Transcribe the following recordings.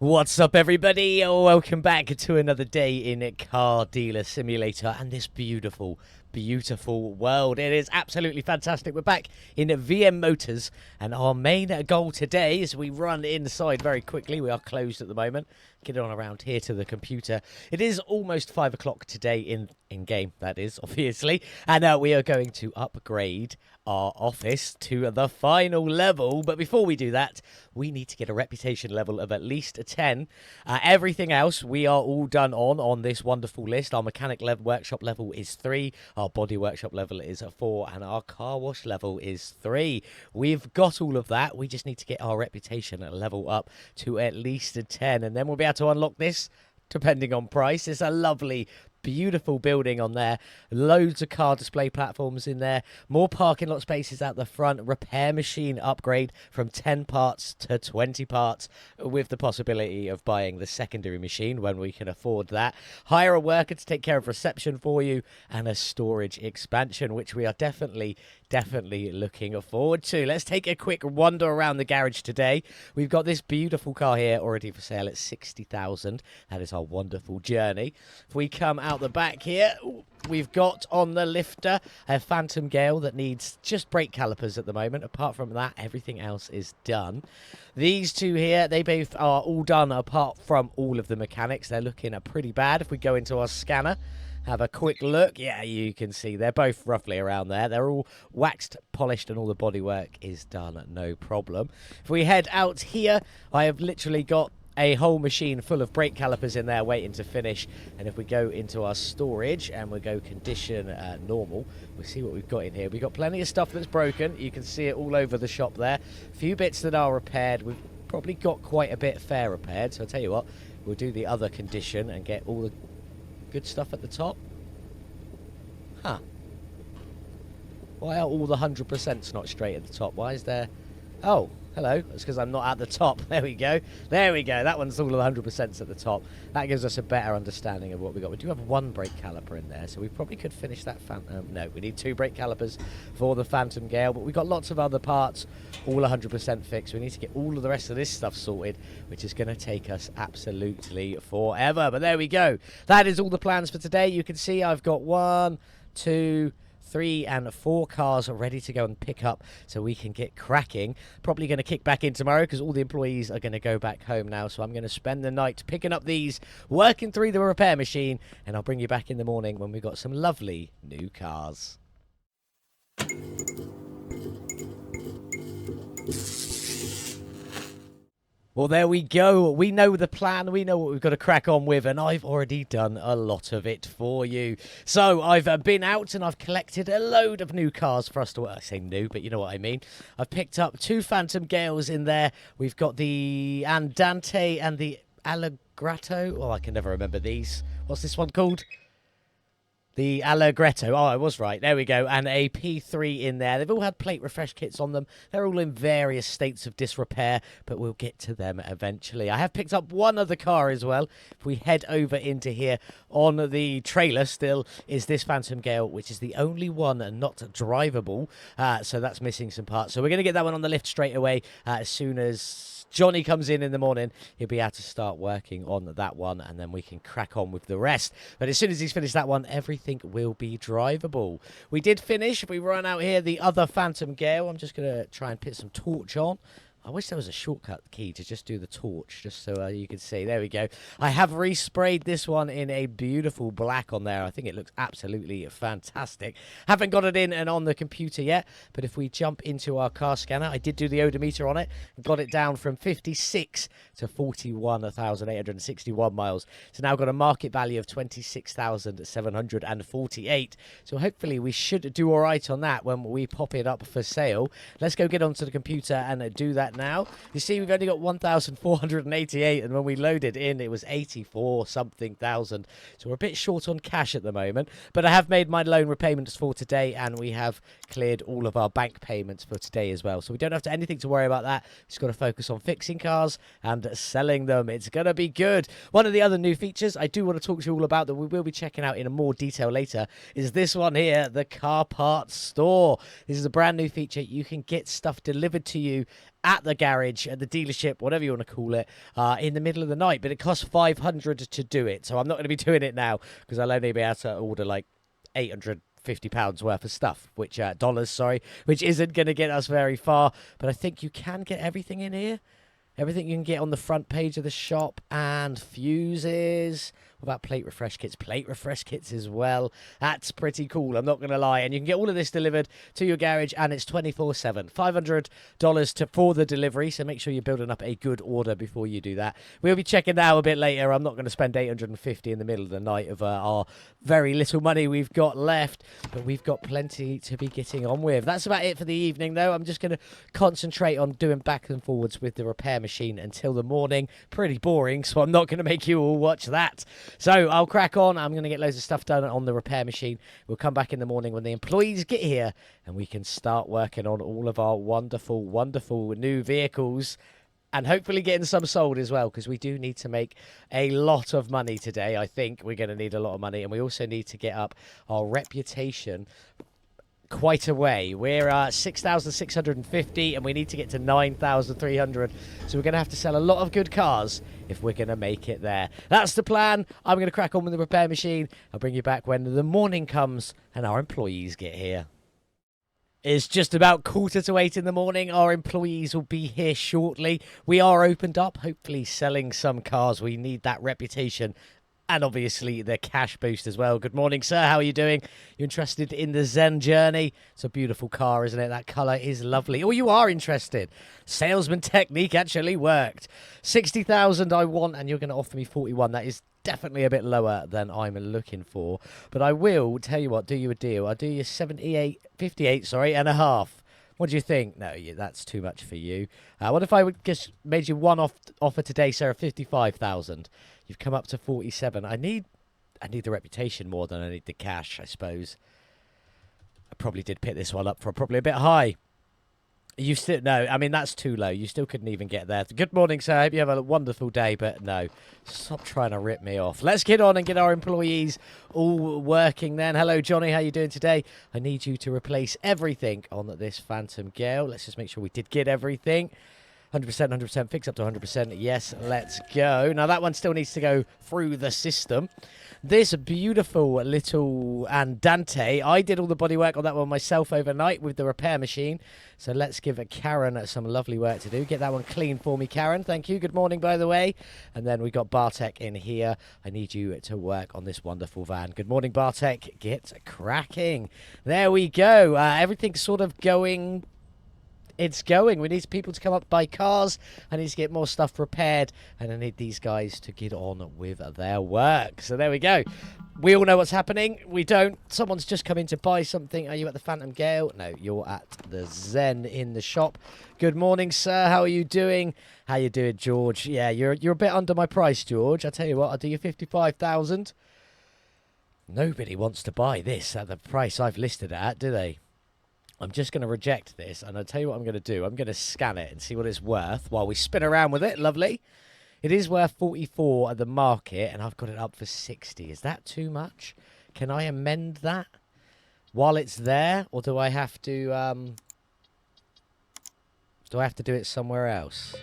What's up, everybody? Welcome back to another day in Car Dealer Simulator and this beautiful, beautiful world. It is absolutely fantastic. We're back in VM Motors, and our main goal today is we run inside very quickly. We are closed at the moment. Get on around here to the computer. It is almost 5 o'clock today in game, that is, obviously. And we are going to upgrade our office to the final level. But before we do that, we need to get a reputation level of at least a 10. Everything else we are all done on this wonderful list. Our mechanic level workshop level is 3. Our body workshop level is 4. And our car wash level is 3. We've got all of that. We just need to get our reputation level up to at least a 10. And then we'll be able to unlock this, depending on price. It's a lovely, beautiful building on there. Loads of car display platforms in there. More parking lot spaces out the front. Repair machine upgrade from 10 parts to 20 parts, with the possibility of buying the secondary machine when we can afford that. Hire a worker to take care of reception for you, and a storage expansion, which we are definitely looking forward to. Let's take a quick wander around the garage today. We've got this beautiful car here already for sale at 60,000. That is our wonderful journey. If we come out the back here, we've got on the lifter a Phantom Gale that needs just brake calipers at the moment. Apart from that, everything else is done. These two here, they both are all done apart from all of the mechanics. They're looking pretty bad. If we go into our scanner, have a quick look. Yeah, you can see they're both roughly around there. They're all waxed, polished, and all the bodywork is done, no problem. If we head out here, I have literally got a whole machine full of brake calipers in there waiting to finish. And if we go into our storage and we go condition normal, we'll see what we've got in here. We've got plenty of stuff that's broken. You can see it all over the shop there. A few bits that are repaired. We've probably got quite a bit fair repaired. So I'll tell you what, we'll do the other condition and get all the good stuff at the top. Huh. Why are all the 100%s not straight at the top? Why is there... Oh, hello. That's because I'm not at the top. There we go. There we go. That one's all the 100%s at the top. That gives us a better understanding of what we got. We do have one brake caliper in there, so we probably could finish that Phantom... no, we need 2 brake calipers for the Phantom Gale, but we've got lots of other parts, all 100% fixed. We need to get all of the rest of this stuff sorted, which is going to take us absolutely forever. But there we go. That is all the plans for today. You can see I've got 1, 2, 3 and 4 cars ready to go and pick up so we can get cracking. Probably going to kick back in tomorrow because all the employees are going to go back home now. So I'm going to spend the night picking up these, working through the repair machine, and I'll bring you back in the morning when we've got some lovely new cars. Well, there we go. We know the plan. We know what we've got to crack on with, and I've already done a lot of it for you. So I've been out and I've collected a load of new cars for us to... I say new, but you know what I mean. I've picked up 2 Phantom Gales in there. We've got the Andante and the Allegrato. Oh, I can never remember these. What's this one called? The Allegretto. Oh, I was right. There we go. And a P3 in there. They've all had plate refresh kits on them. They're all in various states of disrepair, but we'll get to them eventually. I have picked up one other car as well. If we head over into here, on the trailer still is this Phantom Gale, which is the only one not drivable. So that's missing some parts. So we're going to get that one on the lift straight away as soon as Johnny comes in the morning. He'll be able to start working on that one, and then we can crack on with the rest. But as soon as he's finished that one, everything will be drivable. We did finish. We run out here the other Phantom Gale. I'm just going to try and put some torch on. I wish there was a shortcut key to just do the torch, just so you can see. There we go. I have resprayed this one in a beautiful black on there. I think it looks absolutely fantastic. Haven't got it in and on the computer yet, but if we jump into our car scanner, I did do the odometer on it. Got it down from 56 to 41,861 miles. So now got a market value of 26,748. So hopefully we should do all right on that when we pop it up for sale. Let's go get onto the computer and do that now. You see, we've only got 1,488, and when we loaded in, it was 84 something thousand. So we're a bit short on cash at the moment, but I have made my loan repayments for today, and we have cleared all of our bank payments for today as well. So we don't have anything to worry about that. Just got to focus on fixing cars and selling them. It's going to be good. One of the other new features I do want to talk to you all about that we will be checking out in more detail later is this one here, the car parts store. This is a brand new feature. You can get stuff delivered to you at the garage, at the dealership, whatever you want to call it, in the middle of the night. But it costs 500 to do it, so I'm not going to be doing it now because I'll only be able to order like 850 pounds worth of stuff, which dollars, sorry, which isn't going to get us very far. But I think you can get everything in here. Everything you can get on the front page of the shop, and fuses. What about plate refresh kits? Plate refresh kits as well. That's pretty cool, I'm not going to lie. And you can get all of this delivered to your garage, and it's 24/7. $500 for the delivery, so make sure you're building up a good order before you do that. We'll be checking that out a bit later. I'm not going to spend 850 in the middle of the night of our very little money we've got left, but we've got plenty to be getting on with. That's about it for the evening, though. I'm just going to concentrate on doing back and forwards with the repair machine until the morning. Pretty boring, so I'm not going to make you all watch that. So I'll crack on. I'm going to get loads of stuff done on the repair machine. We'll come back in the morning when the employees get here, and we can start working on all of our wonderful, wonderful new vehicles, and hopefully getting some sold as well, because we do need to make a lot of money today. I think we're going to need a lot of money, and we also need to get up our reputation quite a way. We're 6,650 and we need to get to 9,300, so we're going to have to sell a lot of good cars if we're going to make it there. That's the plan. I'm going to crack on with the repair machine. I'll bring you back when the morning comes and our employees get here. It's just about 7:45 in the morning. Our employees will be here shortly. We are opened up, hopefully selling some cars. We need that reputation and obviously the cash boost as well. Good morning, sir. How are you doing? You interested in the Zen Journey? It's a beautiful car, isn't it? That colour is lovely. Oh, you are interested. Salesman technique actually worked. 60,000 I want, and you're going to offer me 41. That is definitely a bit lower than I'm looking for. But I will tell you what, do you a deal. I'll do you 58, sorry, and a half. What do you think? No, that's too much for you. What if I would just made you one offer today, sir, of 55,000? You've come up to 47. I need the reputation more than I need the cash, I suppose. I probably did pick this one up for probably a bit high. You still, no, I mean, that's too low. You still couldn't even get there. Good morning, sir. I hope you have a wonderful day, but no. Stop trying to rip me off. Let's get on and get our employees all working then. Hello, Johnny. How you doing today? I need you to replace everything on this Phantom Gale. Let's just make sure we did get everything. 100%, 100%, fix up to 100%. Yes, let's go. Now, that one still needs to go through the system. This beautiful little Andante, I did all the bodywork on that one myself overnight with the repair machine. So let's give Karen some lovely work to do. Get that one clean for me, Karen. Thank you. Good morning, by the way. And then we got Bartek in here. I need you to work on this wonderful van. Good morning, Bartek. Get cracking. There we go. Everything's sort of going... It's going. We need people to come up buy cars. I need to get more stuff repaired, and I need these guys to get on with their work. So there we go. We all know what's happening. We don't. Someone's just come in to buy something. Are you at the Phantom Gale? No, you're at the Zen in the shop. Good morning, sir. How are you doing? How you doing, George? Yeah, you're a bit under my price, George. I tell you what, I'll do you 55,000. Nobody wants to buy this at the price I've listed it at, do they? I'm just going to reject this, and I'll tell you what I'm going to do. I'm going to scan it and see what it's worth while we spin around with it. Lovely. It is worth 44 at the market, and I've got it up for 60. Is that too much? Can I amend that while it's there, or do I have to do it somewhere else?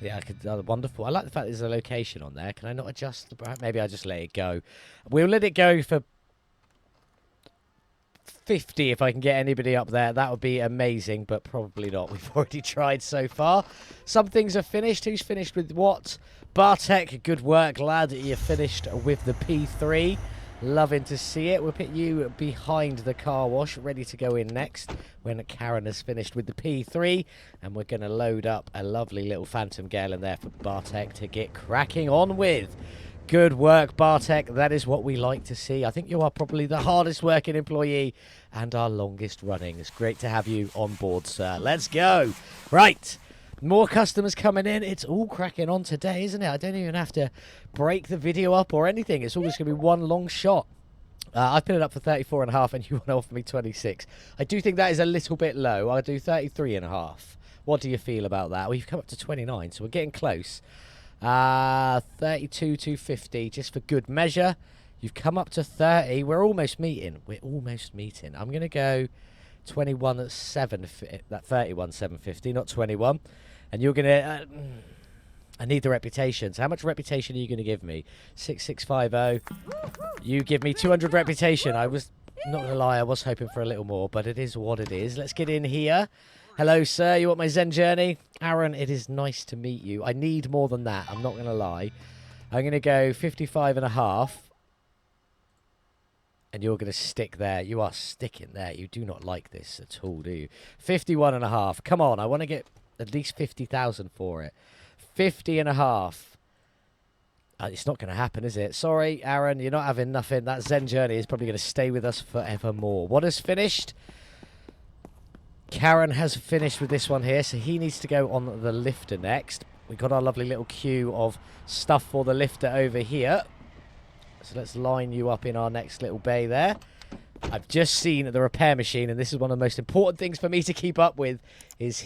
Yeah, I could. Wonderful. I like the fact there's a location on there. Can I not adjust the... Maybe I just let it go. We'll let it go for 50 if I can get anybody up there. That would be amazing, but probably not. We've already tried so far. Some things are finished. Who's finished with what? Bartek, good work, lad. You finished with the P3. Loving to see it. We'll put you behind the car wash, ready to go in next when Karen has finished with the P3. And we're going to load up a lovely little Phantom Gale in there for Bartek to get cracking on with. Good work, Bartek. That is what we like to see. I think you are probably the hardest working employee and our longest running. It's great to have you on board, sir. Let's go. Right. More customers coming in. It's all cracking on today, isn't it? I don't even have to break the video up or anything. It's all just going to be one long shot. I've put it up for 34.5 and you want to offer me 26. I do think that is a little bit low. I'll do 33.5. What do you feel about that? Well, you've come up to 29, so we're getting close. 32,250 just for good measure. You've come up to 30. We're almost meeting. I'm going to go that 31,750, not 21. And you're gonna I need the reputation. So how much reputation are you gonna give me? 6650. You give me 200 reputation. I was not gonna lie, I was hoping for a little more, but it is what it is. Let's get in here. Hello, sir. You want my Zen journey? Aaron, it is nice to meet you. I need more than that. I'm not gonna lie. I'm gonna go 55.5. And you're going to stick there. You are sticking there. You do not like this at all, do you? 51.5. Come on, I want to get at least 50,000 for it. 50.5. It's not going to happen, is it? Sorry, Aaron, you're not having nothing. That Zen journey is probably going to stay with us forevermore. What has finished? Karen has finished with this one here, so he needs to go on the lifter next. We've got our lovely little queue of stuff for the lifter over here. So let's line you up in our next little bay there. I've just seen the repair machine, and this is one of the most important things for me to keep up with, is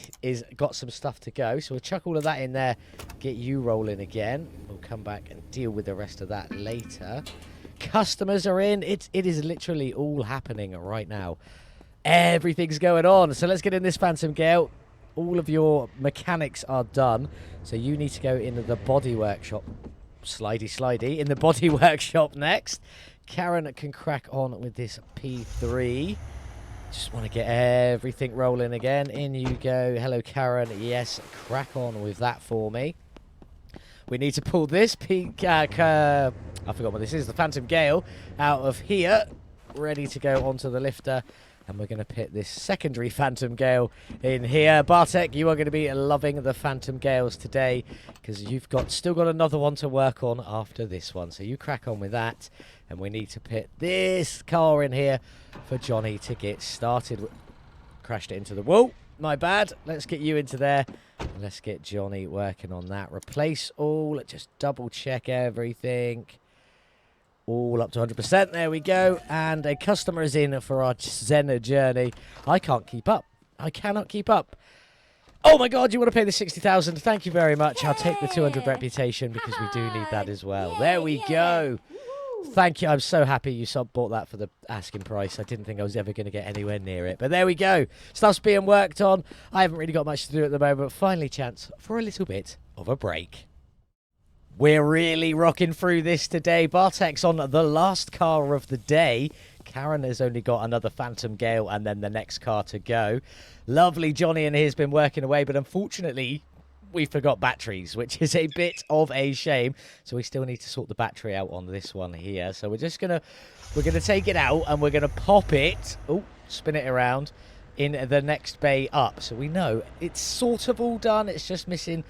got some stuff to go. So we'll chuck all of that in there, get you rolling again. We'll come back and deal with the rest of that later. Customers are in. It is literally all happening right now. Everything's going on. So let's get in this Phantom Gale. All of your mechanics are done. So you need to go into the body workshop. Slidey in the body workshop next. Karen can crack on with this P3. Just want to get everything rolling again. In you go. Hello, Karen. Yes, crack on with that for me. We need to pull this I forgot what this is. The Phantom Gale out of here, ready to go onto the lifter. And we're going to pit this secondary Phantom Gale in here. Bartek, you are going to be loving the Phantom Gales today, because you've still got another one to work on after this one. So you crack on with that. And we need to pit this car in here for Johnny to get started. Crashed it into the wall. My bad. Let's get you into there. And let's get Johnny working on that. Replace all. Just double check everything. All up to 100%. There we go. And a customer is in for our Zen journey. I can't keep up. I cannot keep up. Oh my God, you want to pay the 60,000? Thank you very much. I'll take the 200 reputation because we do need that as well. There we go. Thank you. I'm so happy you bought that for the asking price. I didn't think I was ever going to get anywhere near it. But there we go. Stuff's being worked on. I haven't really got much to do at the moment. Finally, chance for a little bit of a break. We're really rocking through this today. Bartek's on the last car of the day. Karen has only got another Phantom Gale and then the next car to go. Lovely Johnny and he has been working away, but unfortunately we forgot batteries, which is a bit of a shame. So we still need to sort the battery out on this one here. So we're gonna take it out and we're gonna pop it. Oh, spin it around in the next bay up. So we know it's sort of all done. It's just missing.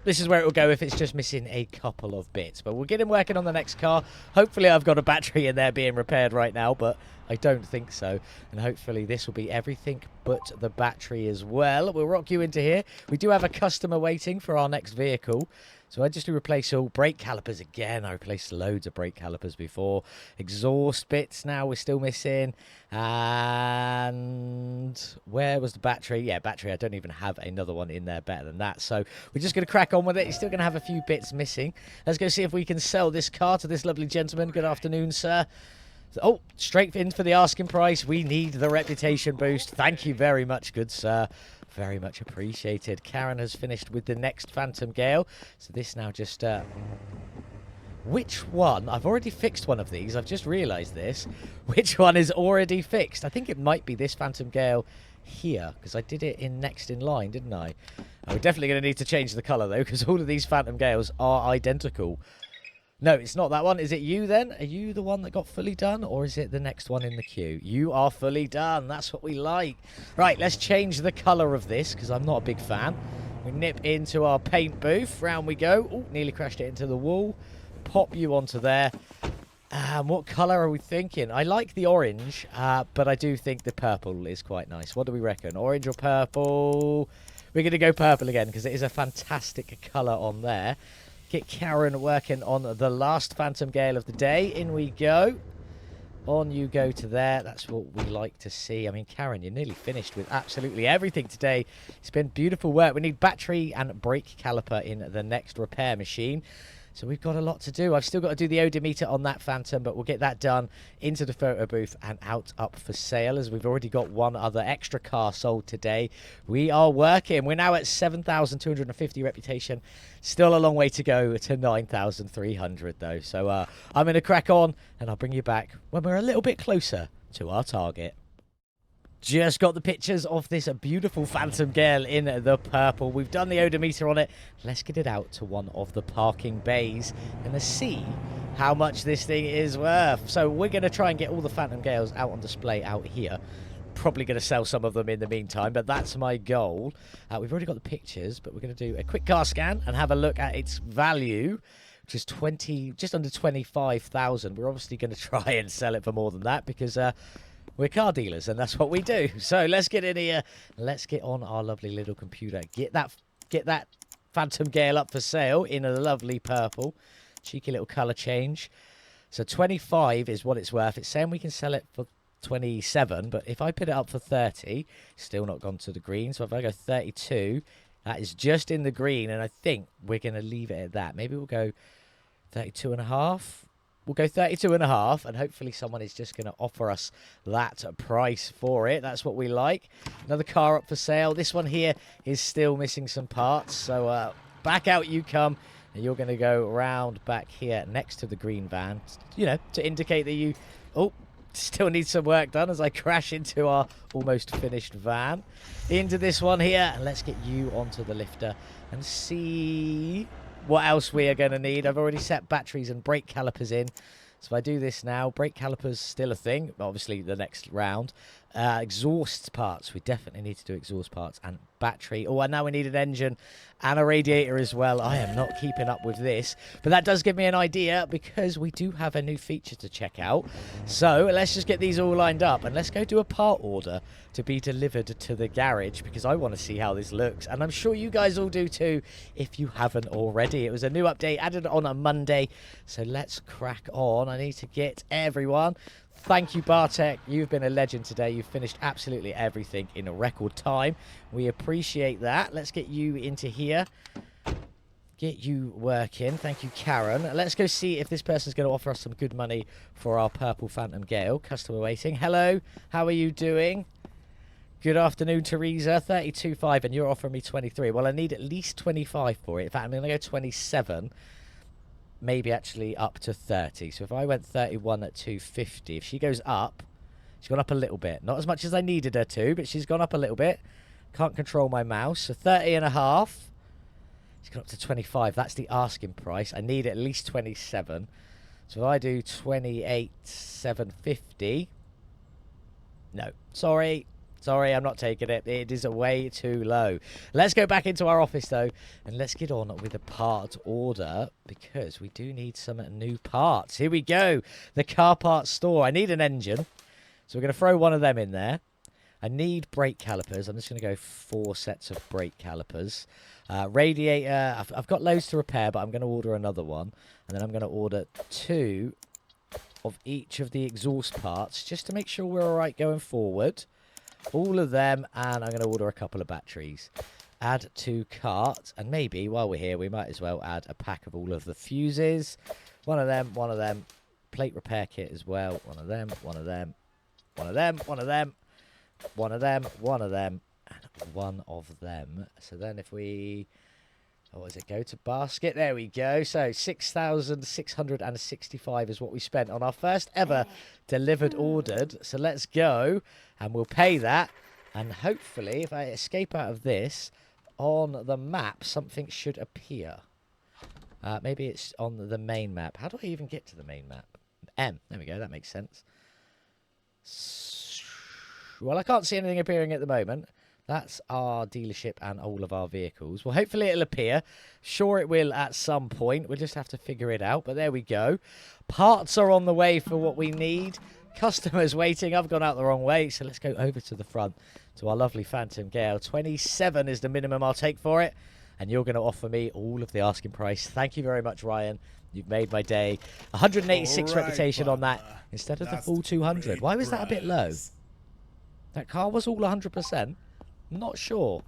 This is where it will go if it's just missing a couple of bits. But we'll get him working on the next car. Hopefully I've got a battery in there being repaired right now, but I don't think so. And hopefully this will be everything but the battery as well. We'll rock you into here. We do have a customer waiting for our next vehicle. So I just do replace all brake calipers again. I replaced loads of brake calipers before. Exhaust bits now we're still missing. And where was the battery? Yeah, battery. I don't even have another one in there better than that. So we're just going to crack on with it. You're still going to have a few bits missing. Let's go see if we can sell this car to this lovely gentleman. Good afternoon, sir. Oh, straight in for the asking price. We need the reputation boost. Thank you very much, good sir. Very much appreciated. Karen has finished with the next Phantom Gale. So this now just... which one? I've already fixed one of these. I've just realised this. Which one is already fixed? I think it might be this Phantom Gale here, because I did it in next in line, didn't I? We're definitely going to need to change the colour, though, because all of these Phantom Gales are identical. No, it's not that one. Is it you, then? Are you the one that got fully done, or is it the next one in the queue? You are fully done. That's what we like. Right, let's change the colour of this, because I'm not a big fan. We nip into our paint booth. Round we go. Oh, nearly crashed it into the wall. Pop you onto there. What colour are we thinking? I like the orange, but I do think the purple is quite nice. What do we reckon? Orange or purple? We're going to go purple again, because it is a fantastic colour on there. Get Karen working on the last Phantom Gale of the day. In we go. On you go to there. That's what we like to see. I mean, Karen, you're nearly finished with absolutely everything today. It's been beautiful work. We need battery and brake caliper in the next repair machine. So we've got a lot to do. I've still got to do the odometer on that Phantom, but we'll get that done into the photo booth and out up for sale, as we've already got one other extra car sold today. We are working. We're now at 7,250 reputation. Still a long way to go to 9,300 though. So I'm going to crack on, and I'll bring you back when we're a little bit closer to our target. Just got the pictures of this beautiful Phantom Girl in the purple. We've done the odometer on it. Let's get it out to one of the parking bays and let's see how much this thing is worth. So we're going to try and get all the Phantom Gales out on display out here. Probably going to sell some of them in the meantime, but that's my goal. We've already got the pictures, but we're going to do a quick car scan and have a look at its value, which is just under 25,000. We're obviously going to try and sell it for more than that because we're car dealers, and that's what we do. So let's get in here. Let's get on our lovely little computer. Get that Phantom Gale up for sale in a lovely purple. Cheeky little colour change. So 25 is what it's worth. It's saying we can sell it for 27, but if I put it up for 30, still not gone to the green. So if I go 32, that is just in the green, and I think we're going to leave it at that. Maybe we'll go 32 and a half. We'll go 32 and a half, and hopefully someone is just going to offer us that price for it. That's what we like. Another car up for sale. This one here is still missing some parts, so back out you come, and you're going to go round back here next to the green van, you know, to indicate that you still need some work done as I crash into our almost finished van. Into this one here, and let's get you onto the lifter and see what else we are going to need. I've already set batteries and brake calipers in. So if I do this now, brake calipers still a thing, obviously the next round. Exhaust parts, we definitely need to do exhaust parts and battery. Oh, and now we need an engine and a radiator as well. I am not keeping up with this, but that does give me an idea because we do have a new feature to check out. So let's just get these all lined up and let's go do a part order to be delivered to the garage because I want to see how this looks, and I'm sure you guys all do too if you haven't already. It was a new update added on a Monday, so let's crack on. I need to get everyone. Thank you, Bartek. You've been a legend today. You've finished absolutely everything in a record time. We appreciate that. Let's get you into here. Get you working. Thank you, Karen. Let's go see if this person's going to offer us some good money for our purple Phantom Gale. Customer waiting. Hello. How are you doing? Good afternoon, Teresa. 32.5, and you're offering me 23. Well, I need at least 25 for it. In fact, I'm going to go 27. Maybe actually up to 30. So if I went 31 at 250, if she goes up, she's gone up a little bit. Not as much as I needed her to, but she's gone up a little bit. Can't control my mouse. So 30 and a half. She's gone up to 25. That's the asking price. I need at least 27. So if I do 28,750. No, sorry. Sorry, I'm not taking it. It is way too low. Let's go back into our office, though, and let's get on with the part order because we do need some new parts. Here we go. The car parts store. I need an engine, so we're going to throw one of them in there. I need brake calipers. I'm just going to go 4 sets of brake calipers. Radiator. I've got loads to repair, but I'm going to order another one, and then I'm going to order 2 of each of the exhaust parts just to make sure we're all right going forward. All of them, and I'm going to order a couple of batteries. Add to cart, and maybe while we're here we might as well add a pack of all of the fuses. One of them, one of them. Plate repair kit as well. One of them, one of them, one of them, one of them, one of them, one of them, and one of them. So then if we... what does it go to basket? There we go. So 6,665 is what we spent on our first ever delivered ordered. So let's go and we'll pay that. And hopefully, if I escape out of this, on the map, something should appear. Maybe it's on the main map. How do I even get to the main map? M. There we go. That makes sense. Well, I can't see anything appearing at the moment. That's our dealership and all of our vehicles. Well, hopefully it'll appear. Sure it will at some point. We'll just have to figure it out. But there we go. Parts are on the way for what we need. Customers waiting. I've gone out the wrong way. So let's go over to the front to our lovely Phantom Gale. 27 is the minimum I'll take for it. And you're going to offer me all of the asking price. Thank you very much, Ryan. You've made my day. 186 reputation on that instead of the full 200. Why was that a bit low? That car was all 100%. Not sure.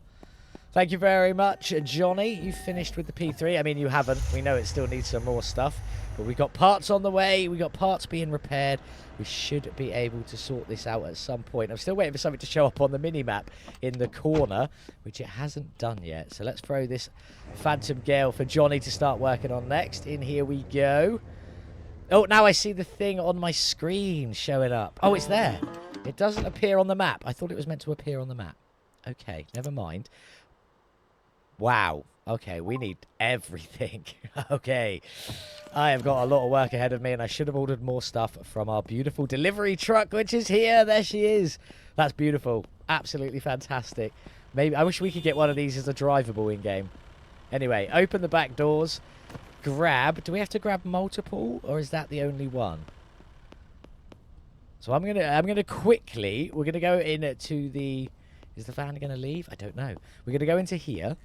Thank you very much, Johnny. You finished with the P3. I mean, you haven't. We know it still needs some more stuff. But we've got parts on the way. We've got parts being repaired. We should be able to sort this out at some point. I'm still waiting for something to show up on the mini-map in the corner, which it hasn't done yet. So let's throw this Phantom Gale for Johnny to start working on next. In here we go. Oh, now I see the thing on my screen showing up. Oh, it's there. It doesn't appear on the map. I thought it was meant to appear on the map. Okay, never mind. Wow. Okay, we need everything. Okay. I have got a lot of work ahead of me, and I should have ordered more stuff from our beautiful delivery truck, which is here. There she is. That's beautiful. Absolutely fantastic. Maybe I wish we could get one of these as a drivable in-game. Anyway, open the back doors. Grab. Do we have to grab multiple, or is that the only one? So I'm gonna quickly. We're gonna go into the. Is the van gonna leave? I don't know. We're gonna go into here.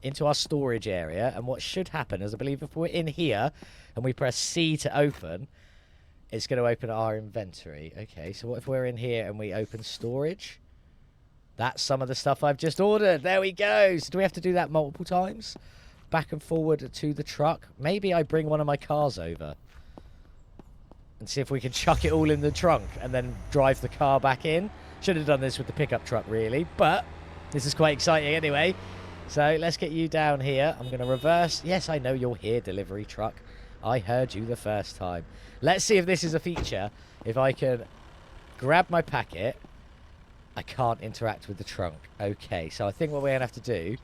Into our storage area, and what should happen is I believe if we're in here and we press C to open, it's going to open our inventory. Okay, so what if we're in here and we open storage? That's some of the stuff I've just ordered. There we go. So do we have to do that multiple times? Back and forward to the truck. Maybe I bring one of my cars over and see if we can chuck it all in the trunk and then drive the car back in. Should have done this with the pickup truck really, but this is quite exciting anyway. So let's get you down here. I'm going to reverse. Yes, I know you're here, delivery truck. I heard you the first time. Let's see if this is a feature. If I can grab my packet, I can't interact with the trunk. Okay, so I think what we're going to have to do,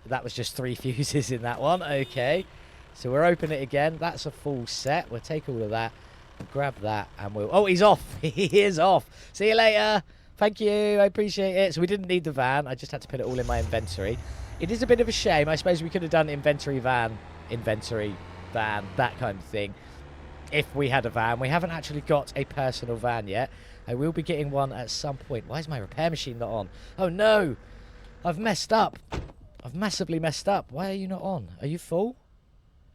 that was just 3 fuses in that one. Okay, so we'll open it again. That's a full set. We'll take all of that, grab that, and we'll... Oh, he's off. He is off. See you later. Thank you. I appreciate it. So we didn't need the van. I just had to put it all in my inventory. It is a bit of a shame. I suppose we could have done inventory van, that kind of thing, if we had a van. We haven't actually got a personal van yet. I will be getting one at some point. Why is my repair machine not on? Oh, no. I've messed up. I've massively messed up. Why are you not on? Are you full?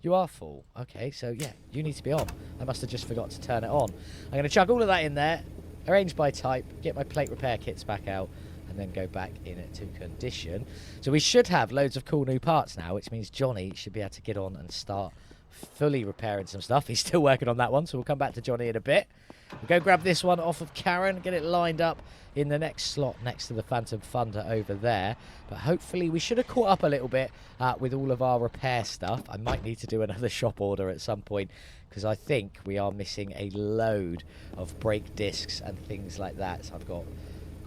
You are full. Okay, so, yeah, you need to be on. I must have just forgot to turn it on. I'm going to chuck all of that in there, arrange by type, get my plate repair kits back out, and then go back into condition. So we should have loads of cool new parts now, which means Johnny should be able to get on and start fully repairing some stuff. He's still working on that one, so we'll come back to Johnny in a bit. We'll go grab this one off of Karen, get it lined up in the next slot next to the Phantom Thunder over there. But hopefully we should have caught up a little bit with all of our repair stuff. I might need to do another shop order at some point, because I think we are missing a load of brake discs and things like that. So I've got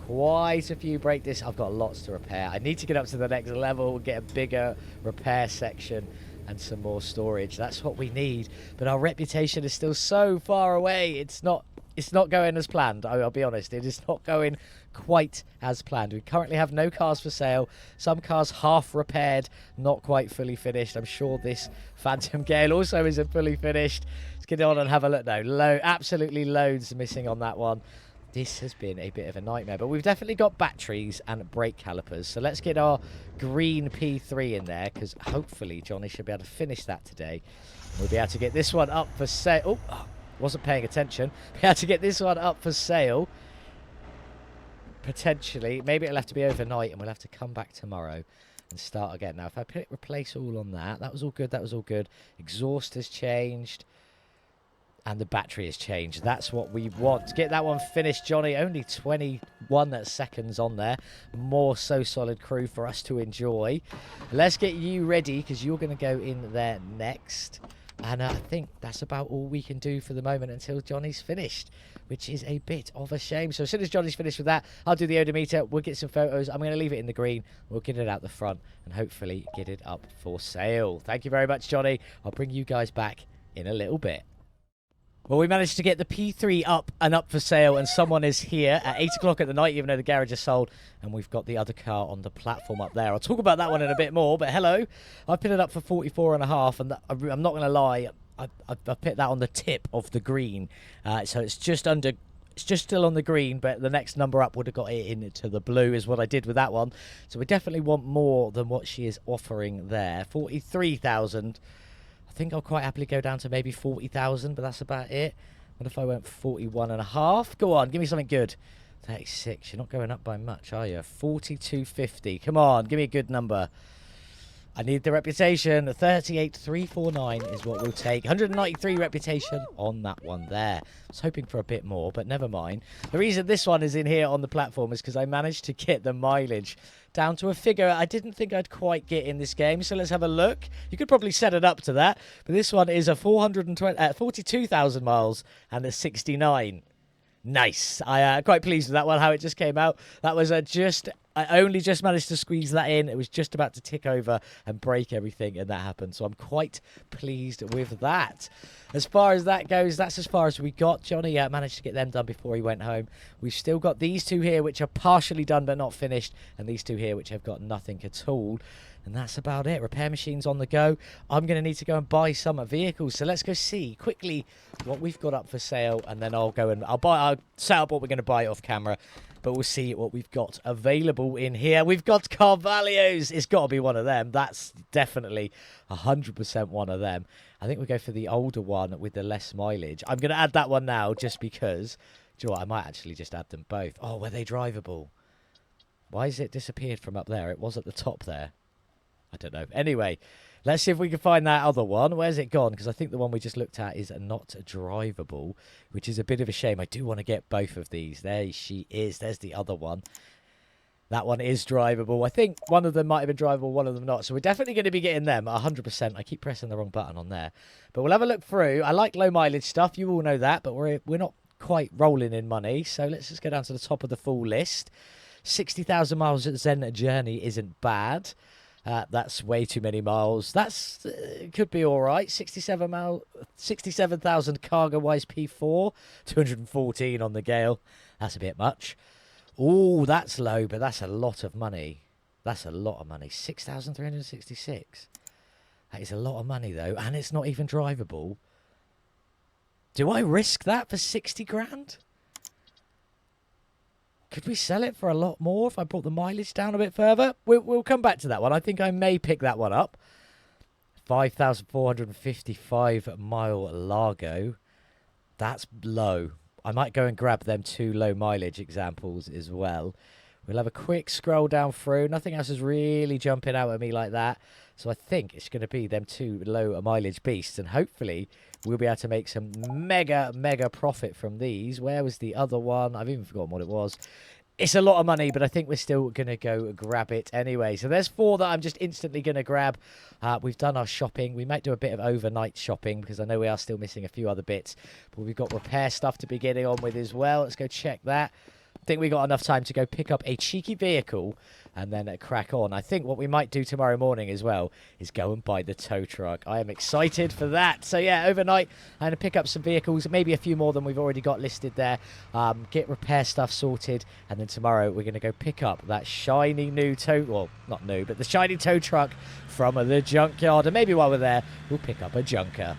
quite a few brake discs. I've got lots to repair. I need to get up to the next level, get a bigger repair section and some more storage. That's what we need. But our reputation is still so far away. It's not going as planned. I'll be honest. It is not going quite as planned. We currently have no cars for sale. Some cars half repaired, not quite fully finished. I'm sure this Phantom Gale also isn't fully finished. Let's get on and have a look now. Absolutely loads missing on that one. This has been a bit of a nightmare, but we've definitely got batteries and brake calipers. So let's get our green P3 in there, because hopefully Johnny should be able to finish that today. We'll be able to get this one up for sale. Oh, wasn't paying attention. Be able to get this one up for sale. Potentially. Maybe it'll have to be overnight, and we'll have to come back tomorrow and start again. Now, if I put replace all on that, that was all good. That was all good. Exhaust has changed. And the battery has changed. That's what we want. Get that one finished, Johnny. Only 21 seconds on there. More So Solid crew for us to enjoy. Let's get you ready, because you're going to go in there next. And I think that's about all we can do for the moment until Johnny's finished, which is a bit of a shame. So as soon as Johnny's finished with that, I'll do the odometer. We'll get some photos. I'm going to leave it in the green. We'll get it out the front and hopefully get it up for sale. Thank you very much, Johnny. I'll bring you guys back in a little bit. Well, we managed to get the P3 up for sale, and someone is here at 8 o'clock at the night, even though the garage is sold, and we've got the other car on the platform up there. I'll talk about that one in a bit more, but hello. I've put it up for 44.5, and I'm not going to lie, I've put that on the tip of the green, so it's just still on the green, but the next number up would have got it into the blue is what I did with that one. So we definitely want more than what she is offering there. 43,000. I think I'll quite happily go down to maybe 40,000, but that's about it. What if I went 41.5? Go on, give me something good. 36. You're not going up by much, are you? 4250. Come on, give me a good number. I need the reputation. 38,349 is what we'll take. 193 reputation on that one there. I was hoping for a bit more, but never mind. The reason this one is in here on the platform is because I managed to get the mileage down to a figure I didn't think I'd quite get in this game. So let's have a look. You could probably set it up to that, but this one is a 42,000 miles and a 69. Nice. I'm quite pleased with that one, how it just came out. That was I only just managed to squeeze that in. It was just about to tick over and break everything, and that happened. So I'm quite pleased with that. As far as that goes, that's as far as we got. Johnny managed to get them done before he went home. We've still got these two here, which are partially done but not finished, and these two here, which have got nothing at all. And that's about it. Repair machines on the go. I'm going to need to go and buy some vehicles. So let's go see quickly what we've got up for sale. And then I'll set up what we're going to buy off camera. But we'll see what we've got available in here. We've got Carvalhos. It's got to be one of them. That's definitely 100% one of them. I think we'll go for the older one with the less mileage. I'm going to add that one now just because. Do you know what? I might actually just add them both. Oh, were they drivable? Why has it disappeared from up there? It was at the top there. I don't know. Anyway, let's see if we can find that other one. Where's it gone? Because I think the one we just looked at is not drivable, which is a bit of a shame. I do want to get both of these. There she is. There's the other one. That one is drivable. I think one of them might have been drivable, one of them not. So we're definitely going to be getting them 100%. I keep pressing the wrong button on there. But we'll have a look through. I like low mileage stuff. You all know that. But we're not quite rolling in money. So let's just go down to the top of the full list. 60,000 miles at Zen Journey isn't bad. That's way too many miles. That's could be all right. 67,000 cargo-wise P4, 214 on the Gale. That's a bit much. Oh, that's low, but that's a lot of money. That's a lot of money. 6,366. That is a lot of money though, and it's not even drivable. Do I risk that for 60 grand? Could we sell it for a lot more if I brought the mileage down a bit further? We'll come back to that one. I think I may pick that one up. 5,455 mile Largo. That's low. I might go and grab them two low mileage examples as well. We'll have a quick scroll down through. Nothing else is really jumping out at me like that. So I think it's going to be them two low mileage beasts. And hopefully we'll be able to make some mega profit from these. Where was the other one? I've even forgotten what it was. It's a lot of money, but I think we're still going to go grab it anyway. So there's four that I'm just instantly going to grab. We've done our shopping. We might do a bit of overnight shopping because I know we are still missing a few other bits. But we've got repair stuff to be getting on with as well. Let's go check that. I think we got enough time to go pick up a cheeky vehicle and then crack on. I think what we might do tomorrow morning as well is go and buy the tow truck. I am excited for that. So yeah, overnight I'm going to pick up some vehicles, maybe a few more than we've already got listed there, get repair stuff sorted, and then tomorrow we're going to go pick up that shiny new tow, well, not new, but the shiny tow truck from the junkyard. And maybe while we're there, we'll pick up a junker.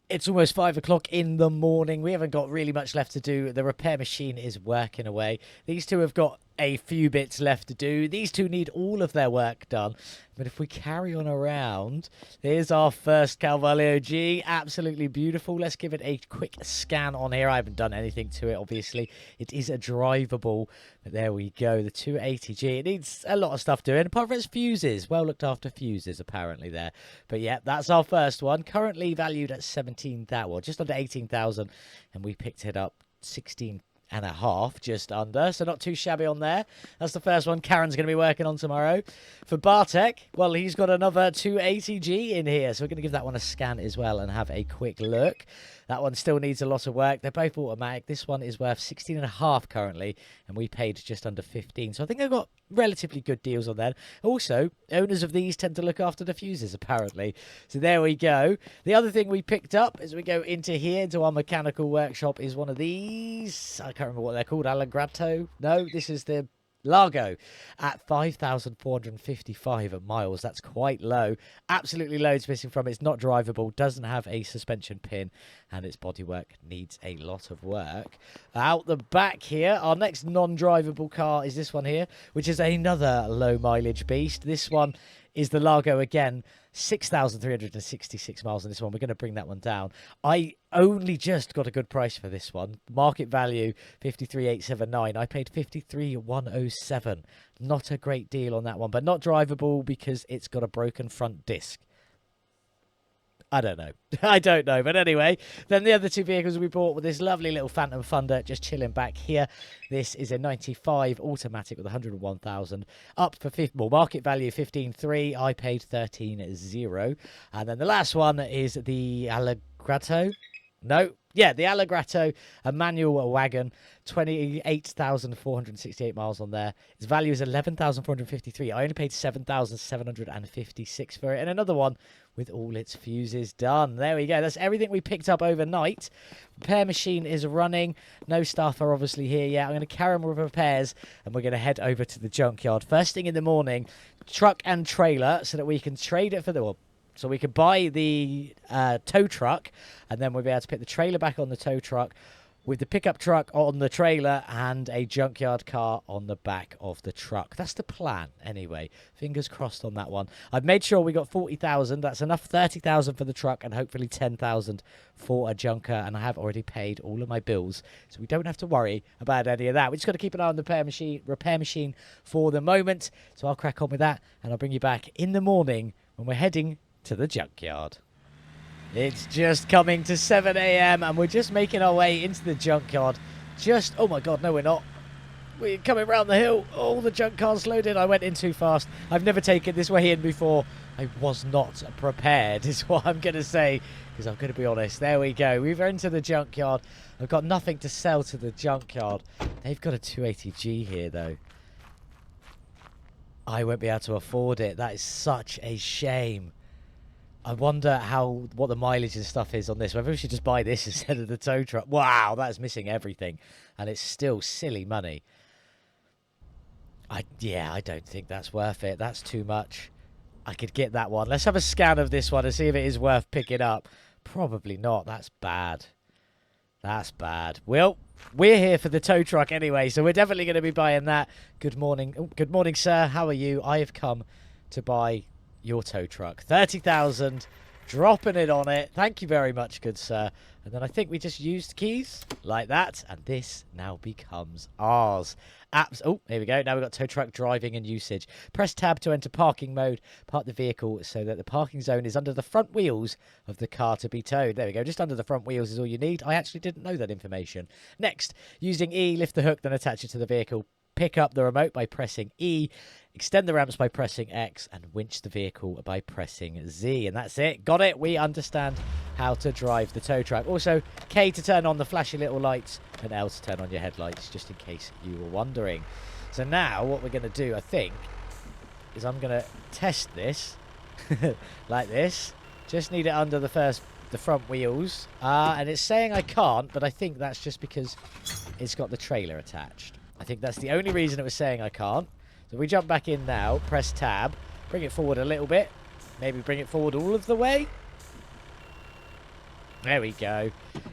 It's almost 5 o'clock in the morning. We haven't got really much left to do. The repair machine is working away. These two have got a few bits left to do. These two need all of their work done. But if we carry on around, here's our first Carvalho G. Absolutely beautiful. Let's give it a quick scan on here. I haven't done anything to it, obviously. It is a drivable. But there we go. The 280G. It needs a lot of stuff doing. Apart from its fuses. Well looked after fuses, apparently, there. But yeah, that's our first one. Currently valued at 17,000. Well, just under 18,000. And we picked it up 16,000. And a half, just under, so not too shabby on there. That's the first one Karen's going to be working on tomorrow. For Bartek, well, he's got another 280G in here, so we're going to give that one a scan as well and have a quick look. That one still needs a lot of work. They're both automatic. This one is worth 16 and a half currently, and we paid just under 15. So I think I've got relatively good deals on there. Also, owners of these tend to look after the fuses, apparently. So there we go. The other thing we picked up as we go into here, into our mechanical workshop, is one of these. I can't remember what they're called. Allegrato? No, this is the Largo at 5,455 miles. That's quite low. Absolutely loads missing from it. It's not drivable, doesn't have a suspension pin, and its bodywork needs a lot of work. Out the back here, our next non-drivable car is this one here, which is another low mileage beast. This one is the Largo again. 6,366 miles on this one. We're going to bring that one down. I only just got a good price for this one. Market value 53,879. I paid 53,107. Not a great deal on that one, but not drivable because it's got a broken front disc. I don't know. I don't know. But anyway, then the other two vehicles we bought were this lovely little Phantom Thunder just chilling back here. This is a 95 automatic with 101,000. Up for market value 15.3. I paid 13.0. And then the last one is the Allegrato. No. Yeah, the Allegrato, a manual wagon, 28,468 miles on there. Its value is 11,453. I only paid 7,756 for it. And another one with all its fuses done. There we go. That's everything we picked up overnight. Repair machine is running. No staff are obviously here yet. I'm going to carry on with repairs and we're going to head over to the junkyard. First thing in the morning, truck and trailer so that we can trade it for the... So we could buy the tow truck and then we'll be able to put the trailer back on the tow truck with the pickup truck on the trailer and a junkyard car on the back of the truck. That's the plan anyway. Fingers crossed on that one. I've made sure we got 40,000. That's enough 30,000 for the truck and hopefully 10,000 for a junker. And I have already paid all of my bills. So we don't have to worry about any of that. We just got to keep an eye on the repair machine for the moment. So I'll crack on with that and I'll bring you back in the morning when we're heading to the junkyard. It's just coming to 7 a.m. and we're just making our way into the junkyard. Oh my god, no we're not. We're coming round the hill. All the junk cars loaded. I went in too fast. I've never taken this way in before. I was not prepared is what I'm going to say, because I'm going to be honest. There we go. We've entered the junkyard. I've got nothing to sell to the junkyard. They've got a 280G here though. I won't be able to afford it. That is such a shame. I wonder what the mileage and stuff is on this. Whether we should just buy this instead of the tow truck. Wow, that's missing everything. And it's still silly money. I don't think that's worth it. That's too much. I could get that one. Let's have a scan of this one and see if it is worth picking up. Probably not. That's bad. That's bad. Well, we're here for the tow truck anyway, so we're definitely going to be buying that. Good morning. Oh, good morning, sir. How are you? I have come to buy your tow truck. 30,000, dropping it on it. Thank you very much, good sir. And then I think we just used keys like that, and this now becomes ours. Oh, here we go. Now we've got tow truck driving and usage. Press tab to enter parking mode. Park the vehicle so that the parking zone is under the front wheels of the car to be towed. There we go. Just under the front wheels is all you need. I actually didn't know that information. Next, using E, lift the hook, then attach it to the vehicle. Pick up the remote by pressing E, extend the ramps by pressing X, and winch the vehicle by pressing Z. And that's it. Got it. We understand how to drive the tow truck. Also, K to turn on the flashy little lights, and L to turn on your headlights, just in case you were wondering. So now what we're going to do, I think, is I'm going to test this like this. Just need it under the front wheels. And it's saying I can't, but I think that's just because it's got the trailer attached. I think that's the only reason it was saying I can't. So we jump back in now, press tab, bring it forward a little bit. Maybe bring it forward all of the way. There we go.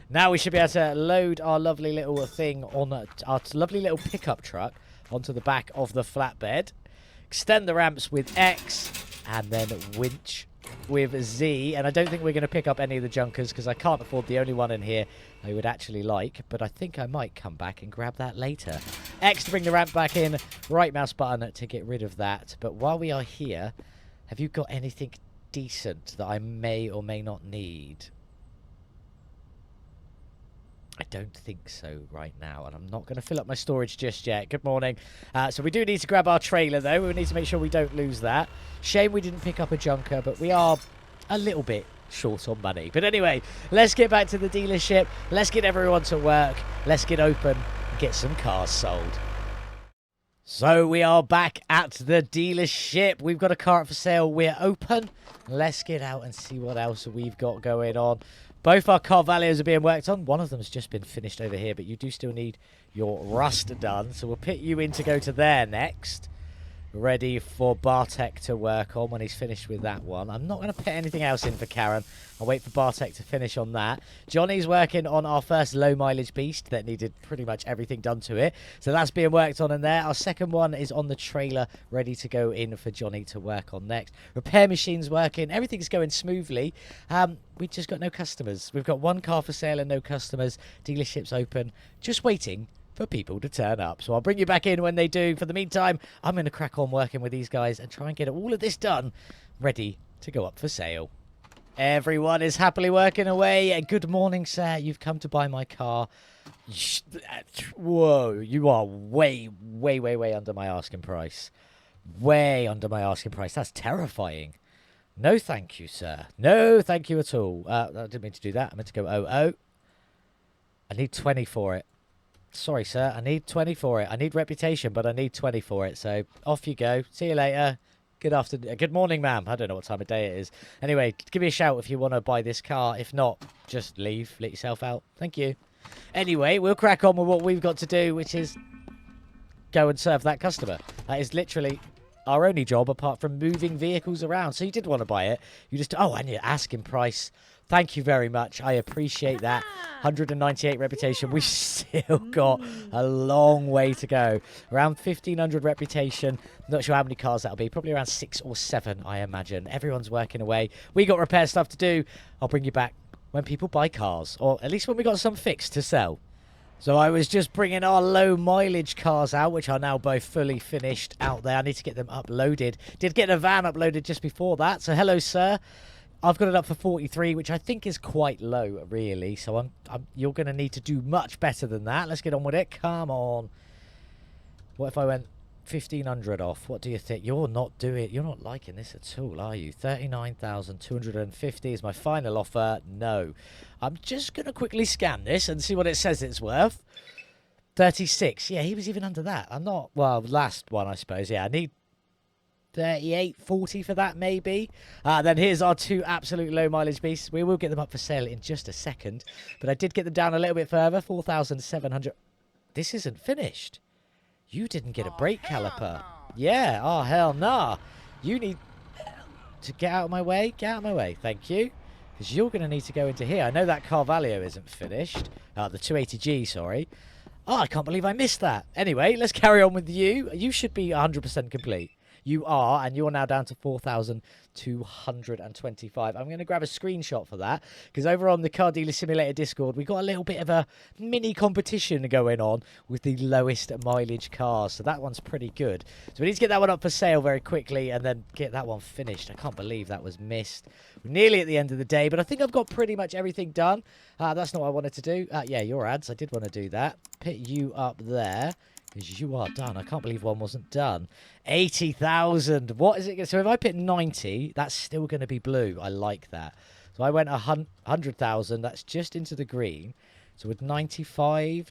Now we should be able to load our lovely little thing on our lovely little pickup truck onto the back of the flatbed. Extend the ramps with X and then winch with Z. And I don't think we're going to pick up any of the junkers because I can't afford the only one in here I would actually like. But I think I might come back and grab that later. X to bring the ramp back in. Right mouse button to get rid of that. But while we are here, have you got anything decent that I may or may not need? I don't think so right now, and I'm not going to fill up my storage just yet. Good morning. So we do need to grab our trailer, though. We need to make sure we don't lose that. Shame we didn't pick up a junker, but we are a little bit short on money. But anyway, let's get back to the dealership. Let's get everyone to work. Let's get open and get some cars sold. So we are back at the dealership. We've got a car up for sale. We're open. Let's get out and see what else we've got going on. Both our car values are being worked on. One of them has just been finished over here, but you do still need your rust done. So we'll put you in to go to there next. ready for Bartek to work on when he's finished with that one. I'm not going to put anything else in for Karen. I'll wait for Bartek to finish on that. Johnny's working on our first low mileage beast that needed pretty much everything done to it. So that's being worked on in there. Our second one is on the trailer, ready to go in for Johnny to work on next. Repair machine's working. Everything's going smoothly. We've just got no customers. We've got one car for sale and no customers. Dealership's open. Just waiting for people to turn up. So I'll bring you back in when they do. For the meantime, I'm going to crack on working with these guys and try and get all of this done, ready to go up for sale. Everyone is happily working away. Good morning, sir. You've come to buy my car. Whoa, you are way, way, way, way under my asking price. Way under my asking price. That's terrifying. No, thank you, sir. No, thank you at all. I didn't mean to do that. I meant to go 00. I need 20 for it. Sorry, sir. I need 20 for it. I need reputation, but I need 20 for it. So off you go. See you later. Good afternoon. Good morning, ma'am. I don't know what time of day it is. Anyway, give me a shout if you want to buy this car. If not, just leave. Let yourself out. Thank you. Anyway, we'll crack on with what we've got to do, which is go and serve that customer. That is literally our only job apart from moving vehicles around. So you did want to buy it. You just... Oh, and your asking price. Thank you very much. I appreciate that. 198 reputation. We've still got a long way to go. Around 1,500 reputation. Not sure how many cars that'll be. Probably around 6 or 7, I imagine. Everyone's working away. We got repair stuff to do. I'll bring you back when people buy cars. Or at least when we got some fixed to sell. So I was just bringing our low mileage cars out, which are now both fully finished out there. I need to get them uploaded. Did get a van uploaded just before that. So hello, sir. I've got it up for 43, which I think is quite low, really. So you're going to need to do much better than that. Let's get on with it. Come on. What if I went 1,500 off? What do you think? You're not liking this at all, are you? 39,250 is my final offer. No. I'm just going to quickly scan this and see what it says it's worth. 36. Yeah, he was even under that. I'm not... Well, last one, I suppose. Yeah, I need 38, 40 for that, maybe. Then here's our two absolute low mileage beasts. We will get them up for sale in just a second. But I did get them down a little bit further. 4,700. This isn't finished. You didn't get a brake caliper. Yeah. Oh, hell nah. You need to get out of my way. Get out of my way. Thank you. Because you're going to need to go into here. I know that Carvalho isn't finished. The 280G, sorry. Oh, I can't believe I missed that. Anyway, let's carry on with you. You should be 100% complete. You are, and you're now down to 4,225. I'm going to grab a screenshot for that, because over on the Car Dealer Simulator Discord, we've got a little bit of a mini competition going on with the lowest mileage cars. So that one's pretty good. So we need to get that one up for sale very quickly and then get that one finished. I can't believe that was missed. We're nearly at the end of the day, but I think I've got pretty much everything done. That's not what I wanted to do. Yeah, your ads. I did want to do that. Put you up there. Because you are done. I can't believe one wasn't done. 80,000. What is it? So if I put 90, that's still going to be blue. I like that. So I went 100,000. That's just into the green. So with 95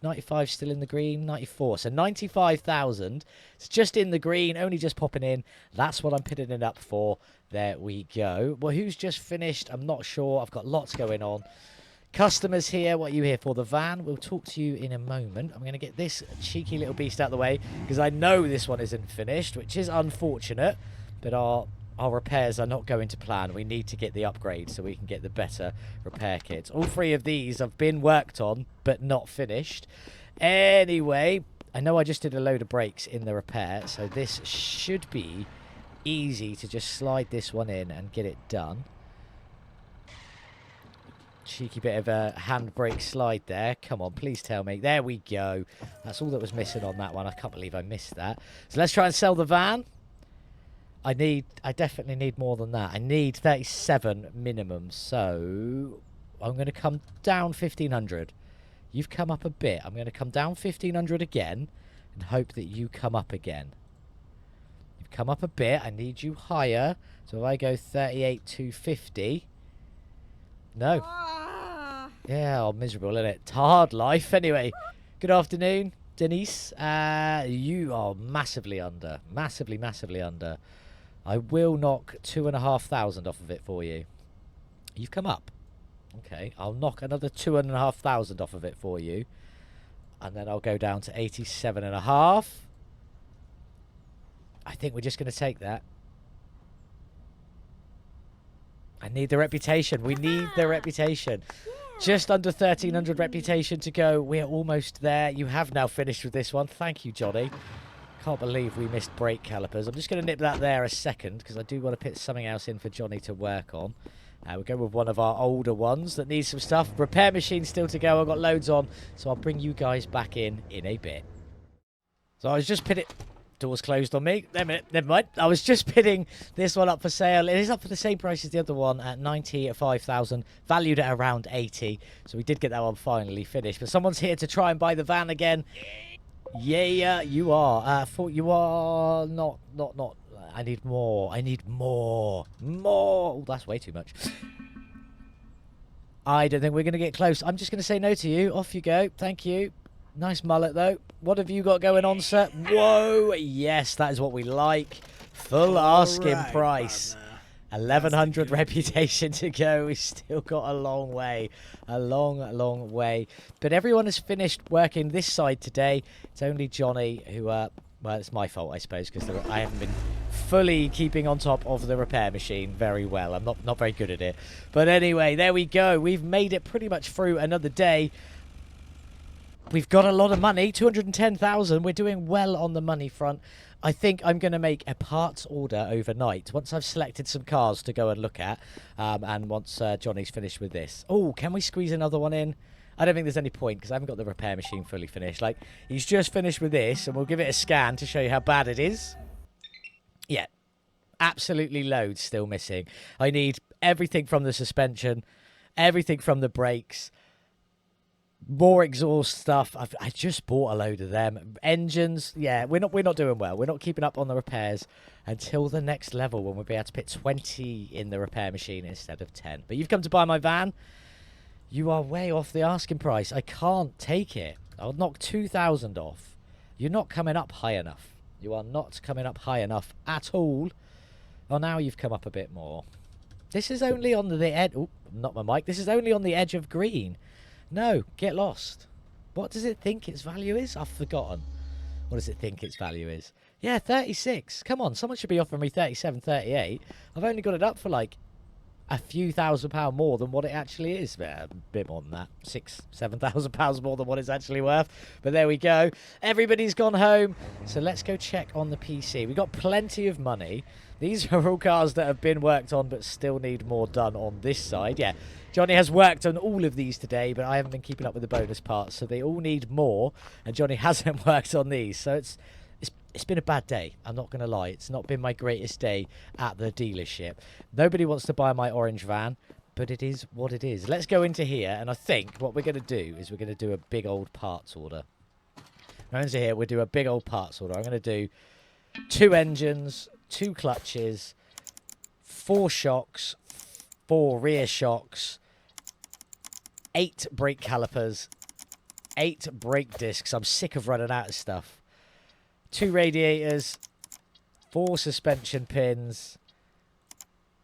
still in the green, 94. So 95,000. It's just in the green, only just popping in. That's what I'm putting it up for. There we go. Well, who's just finished? I'm not sure. I've got lots going on. Customers here, what are you here for? The van. We'll talk to you in a moment. I'm going to get this cheeky little beast out of the way because I know this one isn't finished, which is unfortunate. But our repairs are not going to plan. We need to get the upgrade so we can get the better repair kits. All three of these have been worked on but not finished. Anyway, I know I just did a load of brakes in the repair, so this should be easy to just slide this one in and get it done. Cheeky bit of a handbrake slide there. Come on, please tell me. There we go. That's all that was missing on that one. I can't believe I missed that. So let's try and sell the van. I definitely need more than that. I need 37 minimum. So I'm going to come down 1,500. You've come up a bit. I'm going to come down 1,500 again and hope that you come up again. You've come up a bit. I need you higher. So if I go 38,250. No. Yeah, oh, miserable, isn't it? Hard life. Anyway, good afternoon, Denise. You are massively under. Massively, massively under. I will knock 2,500 off of it for you. You've come up. Okay, I'll knock another 2,500 off of it for you. And then I'll go down to 87.5. I think we're just going to take that. I need the reputation. We need the reputation. Just under 1,300 reputation to go. We're almost there. You have now finished with this one. Thank you, Johnny. Can't believe we missed brake calipers. I'm just going to nip that there a second because I do want to put something else in for Johnny to work on. We'll go with one of our older ones that needs some stuff. Repair machine still to go. I've got loads on, so I'll bring you guys back in a bit. So I was just pitting... Door's closed on me. Never mind. I was just pitting this one up for sale. It is up for the same price as the other one at 95,000, valued at around 80. So we did get that one finally finished. But someone's here to try and buy the van again. Yeah, you are. You are not. I need more. I need more. Oh, that's way too much. I don't think we're going to get close. I'm just going to say no to you. Off you go. Thank you. Nice mullet, though. What have you got going on, sir? Whoa! Yes, that is what we like. Full asking price. 1,100 reputation to go. We've still got a long way. A long way. But everyone has finished working this side today. It's only Johnny who... well, it's my fault, I suppose, because I haven't been fully keeping on top of the repair machine very well. I'm not very good at it. But anyway, there we go. We've made it pretty much through another day. We've got a lot of money, 210,000. We're doing well on the money front. I think I'm going to make a parts order overnight once I've selected some cars to go and look at, and once Johnny's finished with this. Oh, can we squeeze another one in? I don't think there's any point because I haven't got the repair machine fully finished. Like, he's just finished with this, and we'll give it a scan to show you how bad it is. Yeah, absolutely loads still missing. I need everything from the suspension, everything from the brakes, more exhaust stuff. I just bought a load of them. Engines, yeah, we're not doing well. We're not keeping up on the repairs until the next level when we'll be able to put 20 in the repair machine instead of 10. But you've come to buy my van. You are way off the asking price. I can't take it. I'll knock 2,000 off. You're not coming up high enough. You are not coming up high enough at all. Oh, now you've come up a bit more. This is only on the edge. Oh, not my mic. This is only on the edge of green. No, get lost. What does it think its value is? I've forgotten. What does it think its value is? Yeah, 36. Come on, someone should be offering me 37, 38. I've only got it up for like a few £1,000 more than what it actually is. A bit more than that. £6,000, £7,000 more than what it's actually worth. But there we go. Everybody's gone home. So let's go check on the PC. We've got plenty of money. These are all cars that have been worked on but still need more done on this side. Yeah, Johnny has worked on all of these today, but I haven't been keeping up with the bonus parts, so they all need more, and Johnny hasn't worked on these. So it's been a bad day. I'm not going to lie. It's not been my greatest day at the dealership. Nobody wants to buy my orange van, but it is what it is. Let's go into here, and I think what we're going to do is we're going to do a big old parts order. Now into here, we'll do a big old parts order. I'm going to do 2 engines, 2 clutches, 4 shocks, 4 rear shocks, 8 brake calipers, 8 brake discs. I'm sick of running out of stuff. 2 radiators, 4 suspension pins,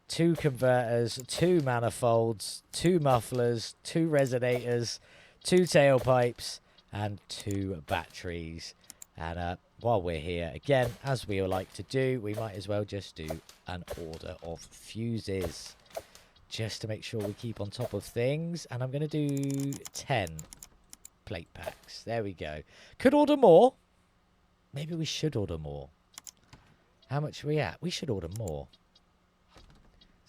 2 converters, 2 manifolds, 2 mufflers, 2 resonators, 2 tailpipes, and 2 batteries. And while we're here, again, as we like to do, we might as well just do an order of fuses, just to make sure we keep on top of things. And I'm going to do 10 plate packs. There we go. Could order more. Maybe we should order more. How much are we at? We should order more.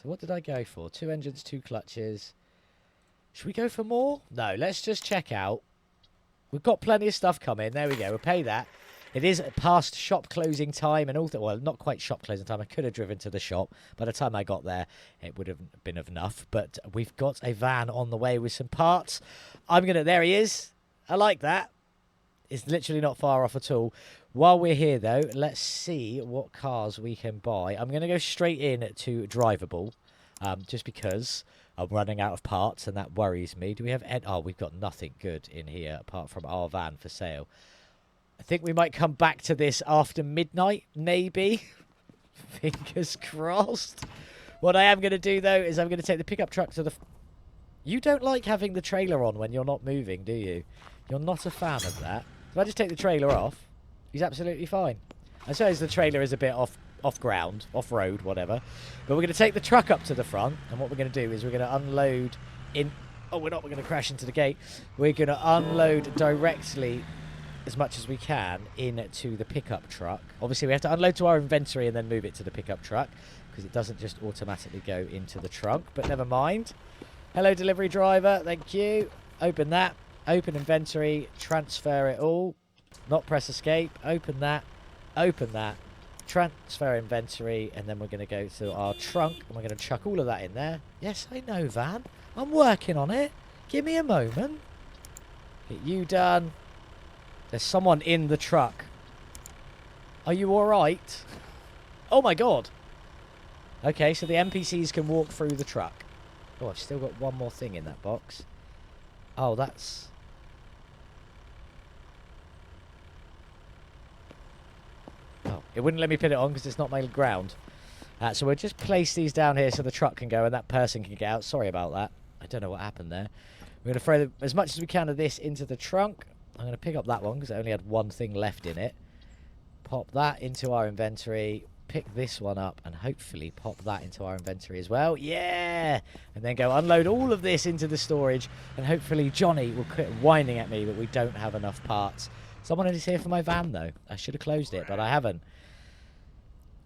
So what did I go for? 2 engines, 2 clutches. Should we go for more? No, let's just check out. We've got plenty of stuff coming. There we go. We'll pay that. It is past shop closing time and all that. Well, not quite shop closing time. I could have driven to the shop. By the time I got there, it would have been enough. But we've got a van on the way with some parts. There he is. I like that. It's literally not far off at all. While we're here, though, let's see what cars we can buy. I'm going to go straight in to drivable, just because I'm running out of parts, and that worries me. Do we have... Oh, we've got nothing good in here apart from our van for sale. I think we might come back to this after midnight, maybe. Fingers crossed. What I am going to do, though, is I'm going to take the pickup truck to the... You don't like having the trailer on when you're not moving, do you? You're not a fan of that. If I just take the trailer off, he's absolutely fine. I suppose the trailer is a bit off ground, off road, whatever. But we're going to take the truck up to the front, and what we're going to do is we're going to unload in. Oh, we're not. We're going to crash into the gate. We're going to unload directly as much as we can into the pickup truck. Obviously, we have to unload to our inventory and then move it to the pickup truck because it doesn't just automatically go into the trunk. But never mind. Hello, delivery driver. Thank you. Open that. Open inventory. Transfer it all. Not press escape. Open that. Open that. Transfer inventory. And then we're going to go to our trunk. And we're going to chuck all of that in there. Yes, I know, Van. I'm working on it. Give me a moment. Get you done. There's someone in the truck. Are you alright? Oh my god. Okay, so the NPCs can walk through the truck. Oh, I've still got one more thing in that box. Oh, that's... Oh, it wouldn't let me put it on because it's not my ground. So we'll just place these down here so the truck can go and that person can get out. Sorry about that. I don't know what happened there. We're going to throw as much as we can of this into the trunk. I'm going to pick up that one because it only had one thing left in it. Pop that into our inventory. Pick this one up and hopefully pop that into our inventory as well. Yeah! And then go unload all of this into the storage. And hopefully Johnny will quit whining at me that we don't have enough parts. Someone is here for my van though. I should have closed it, but I haven't.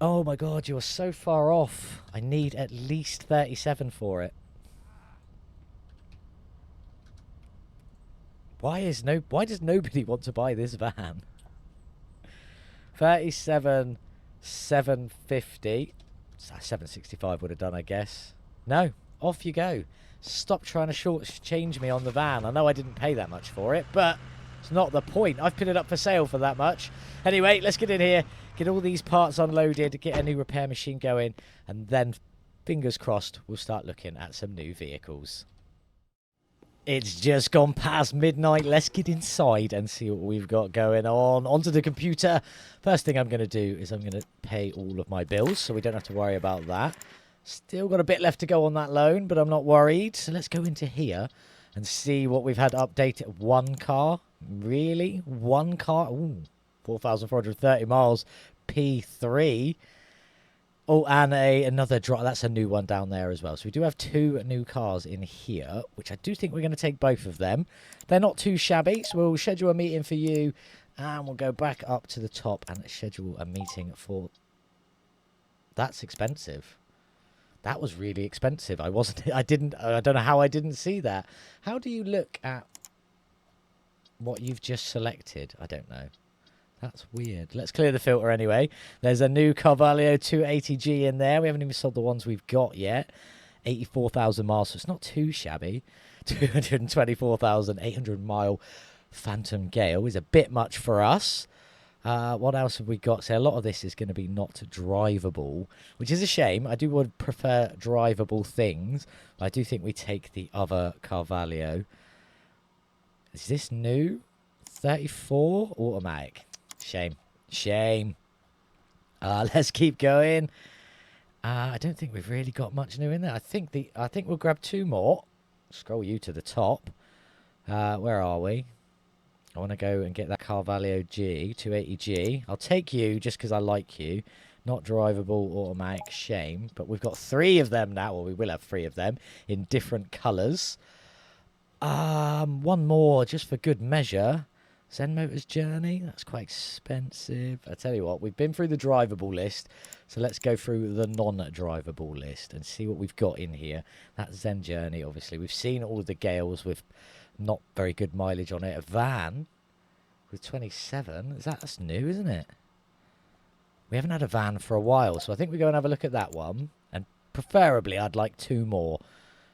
Oh my god, you're so far off. I need at least 37 for it. Why does nobody want to buy this van? 37, 750. 765 would have done, I guess. No, off you go. Stop trying to shortchange me on the van. I know I didn't pay that much for it, but it's not the point. I've put it up for sale for that much. Anyway, let's get in here, get all these parts unloaded, get a new repair machine going, and then, fingers crossed, we'll start looking at some new vehicles. It's just gone past midnight. Let's get inside and see what we've got going on. Onto the computer. First thing I'm going to do is I'm going to pay all of my bills, so we don't have to worry about that. Still got a bit left to go on that loan, but I'm not worried. So let's go into here and see what we've had updated. One car? Really? One car? Ooh, 4,430 miles. P3. Oh, and another drop. That's a new one down there as well. So we do have two new cars in here, which I do think we're going to take both of them. They're not too shabby, so we'll schedule a meeting for you, and we'll go back up to the top and schedule a meeting for... That's expensive. That was really expensive. I don't know how I didn't see that. How do you look at what you've just selected? I don't know. That's weird. Let's clear the filter anyway. There's a new Carvalho 280G in there. We haven't even sold the ones we've got yet. 84,000 miles, so it's not too shabby. 224,800 mile Phantom Gale is a bit much for us. What else have we got? So a lot of this is going to be not drivable, which is a shame. I do would prefer drivable things. But I do think we take the other Carvalho. Is this new? 34 automatic. Shame. Shame. Let's keep going. I don't think we've really got much new in there. I think we'll grab two more. Scroll you to the top. Where are we? I want to go and get that Carvalho G, 280G. I'll take you just because I like you. Not drivable automatic. Shame. But we've got three of them now. Well, we will have three of them in different colours. One more just for good measure. Zen Motors Journey, that's quite expensive. I tell you what, we've been through the drivable list, so let's go through the non-drivable list and see what we've got in here. That Zen Journey, obviously. We've seen all of the Gales with not very good mileage on it. A van with 27, that's new, isn't it? We haven't had a van for a while, so I think we go and have a look at that one. And preferably, I'd like two more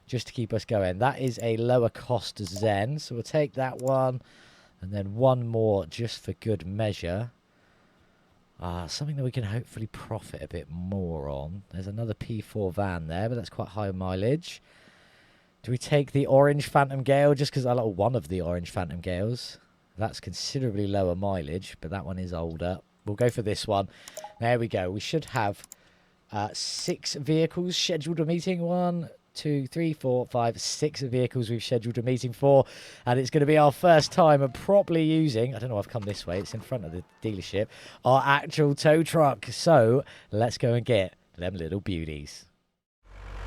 just to keep us going. That is a lower cost Zen, so we'll take that one. And then one more just for good measure. Something that we can hopefully profit a bit more on. There's another P4 van there, but that's quite high mileage. Do we take the orange Phantom Gale just because I like one of the orange Phantom Gales? That's considerably lower mileage, but that one is older. We'll go for this one. There we go. We should have 6 vehicles scheduled a meeting. 1, 2, 3, 4, 5, 6 vehicles we've scheduled a meeting for, and it's going to be our first time of properly using, I don't know, I've come this way, it's in front of the dealership, our actual tow truck. So let's go and get them little beauties.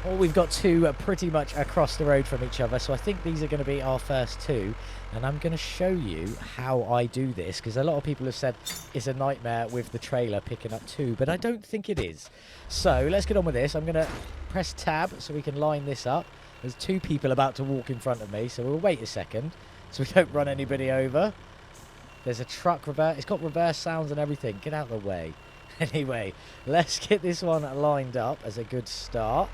Well, we've got two pretty much across the road from each other, so I think these are going to be our first two, and I'm going to show you how I do this, because a lot of people have said it's a nightmare with the trailer picking up two, but I don't think it is. So let's get on with this. I'm going to press tab so we can line this up. There's two people about to walk in front of me, so we'll wait a second so we don't run anybody over. There's a truck reverse. It's got reverse sounds and everything. Get out of the way. Anyway, let's get this one lined up as a good start.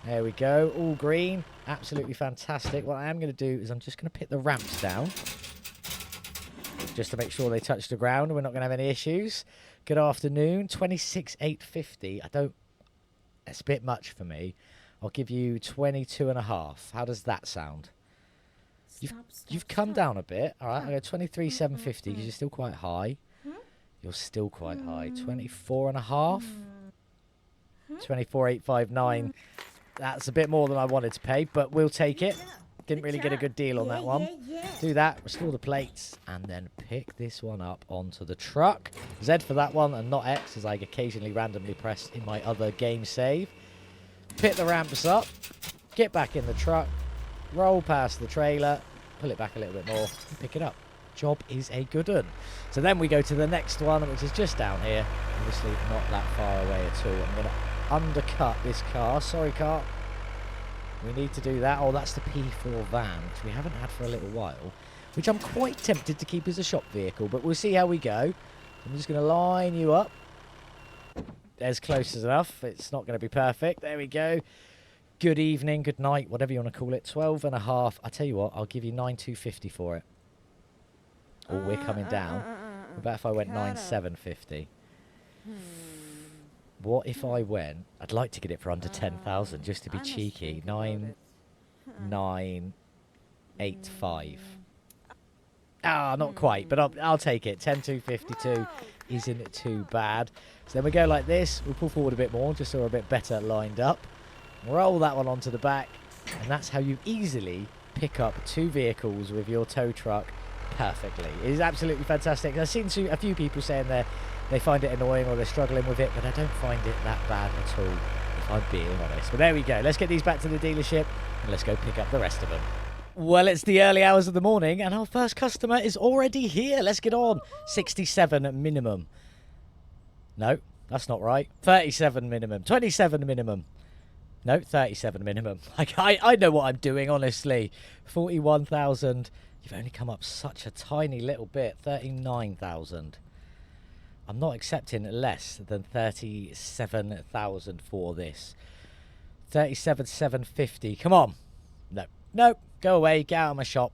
There we go, all green, absolutely fantastic. What I am going to do is I'm just going to put the ramps down, just to make sure they touch the ground. We're not going to have any issues. Good afternoon, 26,850. That's a bit much for me. I'll give you 22.5. How does that sound? You've come down a bit. All right, I'll go 23,750 because you're still quite high. You're still quite high. 24.5. 24,859. That's a bit more than I wanted to pay, but we'll take it. Didn't really get a good deal on that one. Do that, restore the plates, and then pick this one up onto the truck. Z for that one, and not X, as I occasionally randomly press in my other game save. Pick the ramps up, get back in the truck, roll past the trailer, pull it back a little bit more, and pick it up. Job is a good one. So then we go to the next one, which is just down here. Obviously not that far away at all. I'm going to undercut this car. Sorry, car. We need to do that. Oh, that's the P4 van, which we haven't had for a little while, which I'm quite tempted to keep as a shop vehicle, but we'll see how we go. I'm just going to line you up. There's close as enough. It's not going to be perfect. There we go. Good evening, good night, whatever you want to call it. 12.5. I tell you what, I'll give you 9,250 for it. Oh, we're coming down. What about if I went 9,750? What if I went, I'd like to get it for under 10,000 just to be cheeky. 9,985. Ah, not quite, but I'll take it. 10,252 isn't too bad. So then we go like this. We'll pull forward a bit more just so we're a bit better lined up. Roll that one onto the back. And that's how you easily pick up two vehicles with your tow truck perfectly. It is absolutely fantastic. I've seen a few people saying they find it annoying or they're struggling with it, but I don't find it that bad at all, if I'm being honest. But there we go. Let's get these back to the dealership and let's go pick up the rest of them. Well, it's the early hours of the morning and our first customer is already here. Let's get on. 67 minimum. No, that's not right. 37 minimum. 27 minimum. No, 37 minimum. I know what I'm doing, honestly. 41,000. You've only come up such a tiny little bit. 39,000. I'm not accepting less than 37,000 for this. 37,750. Come on. No. No. Go away. Get out of my shop.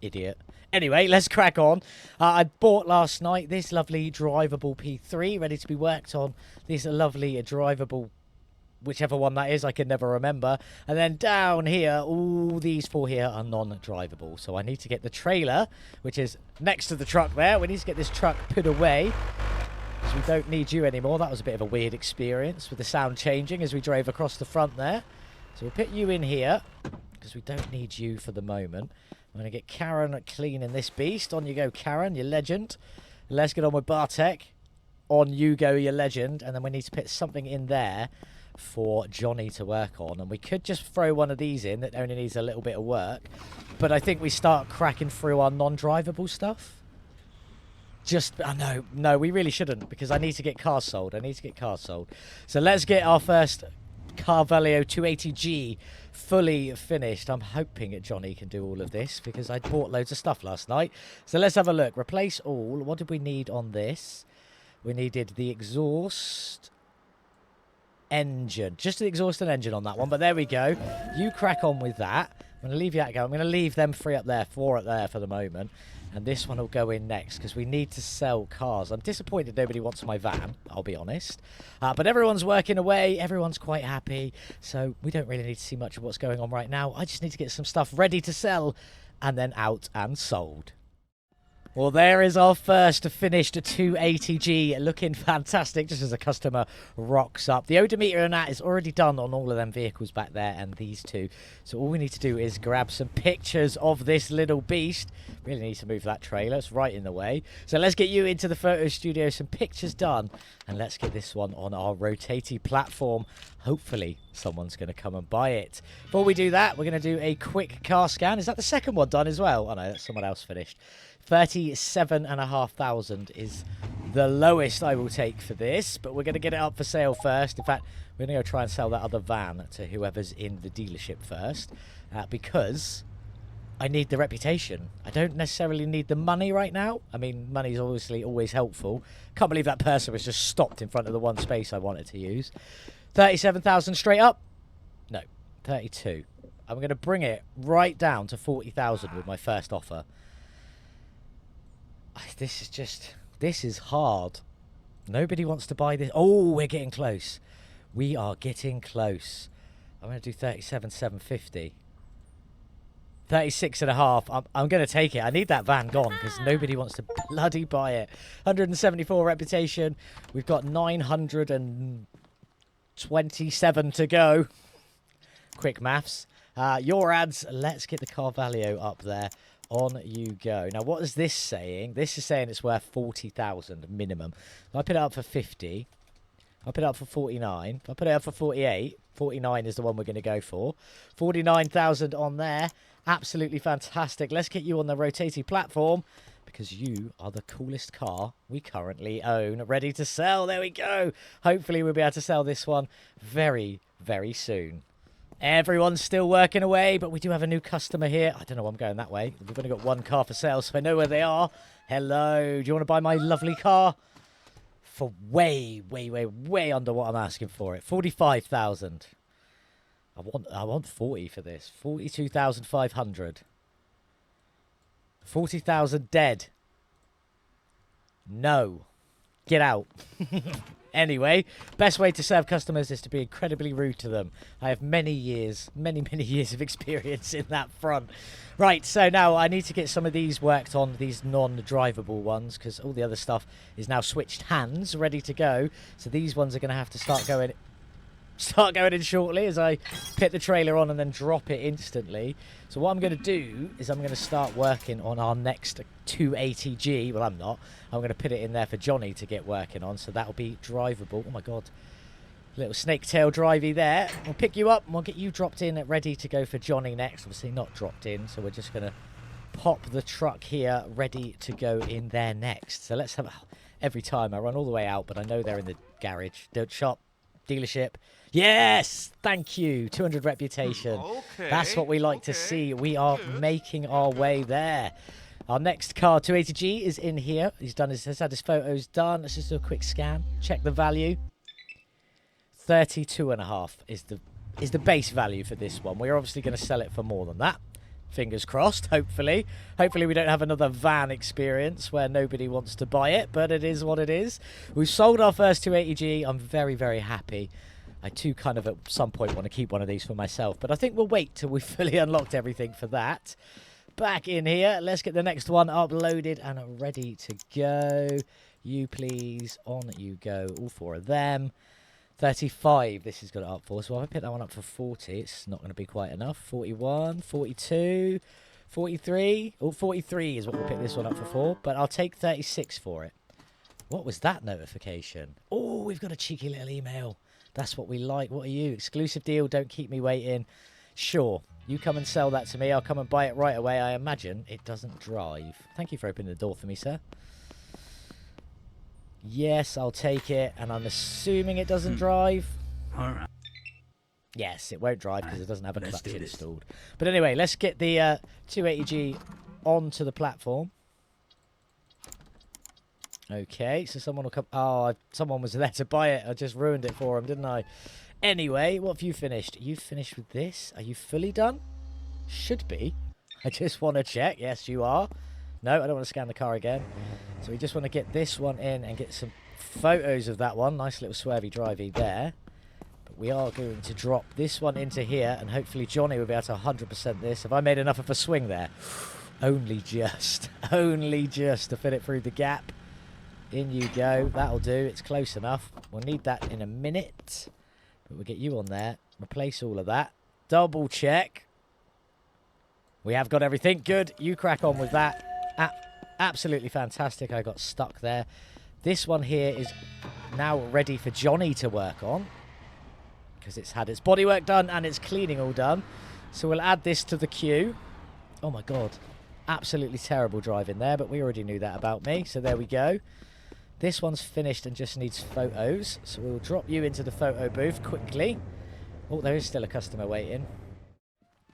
Idiot. Anyway, let's crack on. I bought last night this lovely drivable P3 ready to be worked on. This lovely drivable, whichever one that is, I can never remember. And then down here, all these four here are non-drivable. So I need to get the trailer, which is next to the truck there. We need to get this truck put away, because we don't need you anymore. That was a bit of a weird experience with the sound changing as we drove across the front there. So we'll put you in here, because we don't need you for the moment. I'm going to get Karen cleaning this beast. On you go, Karen, you legend. Let's get on with Bartek. On you go, you legend. And then we need to put something in there for Johnny to work on, and we could just throw one of these in that only needs a little bit of work, but I think we start cracking through our non-drivable stuff. No, we really shouldn't, because I need to get cars sold. So let's get our first Carvalho 280G fully finished. I'm hoping that Johnny can do all of this, because I bought loads of stuff last night. So let's have a look. Replace all. What did we need on this? We needed the exhaust engine, just the exhaust and engine on that one, but there we go. You crack on with that. I'm going to leave you out. I'm going to leave them four up there for the moment, and this one will go in next because we need to sell cars. I'm disappointed nobody wants my van, I'll be honest, but everyone's working away, everyone's quite happy, so we don't really need to see much of what's going on right now. I just need to get some stuff ready to sell and then out and sold. Well, there is our first finished 280G, looking fantastic, just as the customer rocks up. The odometer and that is already done on all of them vehicles back there and these two. So all we need to do is grab some pictures of this little beast. Really need to move that trailer, it's right in the way. So let's get you into the photo studio, some pictures done, and let's get this one on our rotating platform. Hopefully someone's going to come and buy it. Before we do that, we're going to do a quick car scan. Is that the second one done as well? Oh no, that's someone else finished. 37,500 is the lowest I will take for this, but we're going to get it up for sale first. In fact, we're going to go try and sell that other van to whoever's in the dealership first, because I need the reputation. I don't necessarily need the money right now. I mean, money's obviously always helpful. Can't believe that person was just stopped in front of the one space I wanted to use. 37,000 straight up? No, 32. I'm going to bring it right down to 40,000 with my first offer. This is hard. Nobody wants to buy this. Oh, we're getting close. We are getting close. I'm going to do 37,750. 36.5. I'm going to take it. I need that van gone because nobody wants to bloody buy it. 174 reputation. We've got 927 to go. Quick maths. Your ads. Let's get the Carvalho up there. On you go. Now, what is this saying? This is saying it's worth 40,000 minimum. If I put it up for 50, I put it up for 49. If I put it up for 48, 49 is the one we're going to go for. 49,000 on there. Absolutely fantastic. Let's get you on the rotating platform because you are the coolest car we currently own. Ready to sell. There we go. Hopefully, we'll be able to sell this one very, very soon. Everyone's still working away, but we do have a new customer here. I don't know why I'm going that way. We've only got one car for sale, so I know where they are. Hello. Do you want to buy my lovely car? For way, way, way, way under what I'm asking for it. 45,000. I want 40 for this. 42,500. 40,000 dead. No. Get out. Anyway, best way to serve customers is to be incredibly rude to them. I have many years of experience in that front. Right, so now I need to get some of these worked on, these non-drivable ones, because all the other stuff is now switched hands, ready to go. So these ones are going to have to start going in shortly as I put the trailer on and then drop it instantly. So what I'm going to do is I'm going to start working on our next 280G. Well, I'm not. I'm going to put it in there for Johnny to get working on, so that'll be drivable. Oh my god, little snake tail drivey there. We'll pick you up and we'll get you dropped in ready to go for Johnny next. Obviously not dropped in, so we're just going to pop the truck here ready to go in there next. So let's have every time I run all the way out, but I know they're in the garage, shop, dealership. Yes, thank you. 200 reputation. Okay, that's what we like to see. We are making our way there. Our next car, 280G, is in here. He's had his photos done. Let's just do a quick scan. Check the value. 32.5 is the base value for this one. We're obviously going to sell it for more than that. Fingers crossed, hopefully. Hopefully we don't have another van experience where nobody wants to buy it, but it is what it is. We've sold our first 280G. I'm very, very happy. I too kind of at some point want to keep one of these for myself, but I think we'll wait till we've fully unlocked everything for that. Back in here, let's get the next one uploaded and ready to go. You please, on you go, all four of them. 35 this has got it up for, so if I pick that one up for 40, it's not going to be quite enough. 41, 42, 43, 43 is what we'll pick this one up for, but I'll take 36 for it. What was that notification? Oh, we've got a cheeky little email. That's what we like. What are you? Exclusive deal. Don't keep me waiting. Sure. You come and sell that to me. I'll come and buy it right away. I imagine it doesn't drive. Thank you for opening the door for me, sir. Yes, I'll take it. And I'm assuming it doesn't drive. All right. Yes, it won't drive because it doesn't have a clutch installed. But anyway, let's get the 280G onto the platform. Okay, so someone will come. Oh, someone was there to buy it. I just ruined it for him, didn't I? Anyway, what have you finished? You finished with this? Are you fully done? Should be. I just want to check. Yes, you are. No, I don't want to scan the car again. So we just want to get this one in and get some photos of that one. Nice little swervy drivey there. But we are going to drop this one into here, and hopefully Johnny will be able to 100% this. Have I made enough of a swing there? Only just. Only just to fit it through the gap. In you go. That'll do. It's close enough. We'll need that in a minute. But we'll get you on there. Replace all of that. Double check. We have got everything. Good. You crack on with that. Absolutely fantastic. I got stuck there. This one here is now ready for Johnny to work on, because it's had its bodywork done and its cleaning all done. So we'll add this to the queue. Oh my God. Absolutely terrible driving there, but we already knew that about me. So there we go. This one's finished and just needs photos. So we'll drop you into the photo booth quickly. Oh, there is still a customer waiting.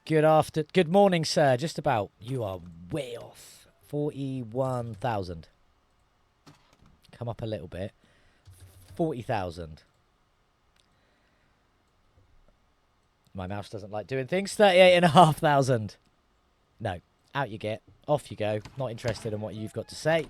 Good morning, sir. Just about. You are way off. 41,000. Come up a little bit. 40,000. My mouse doesn't like doing things. 38,500. No. Out you get. Off you go. Not interested in what you've got to say.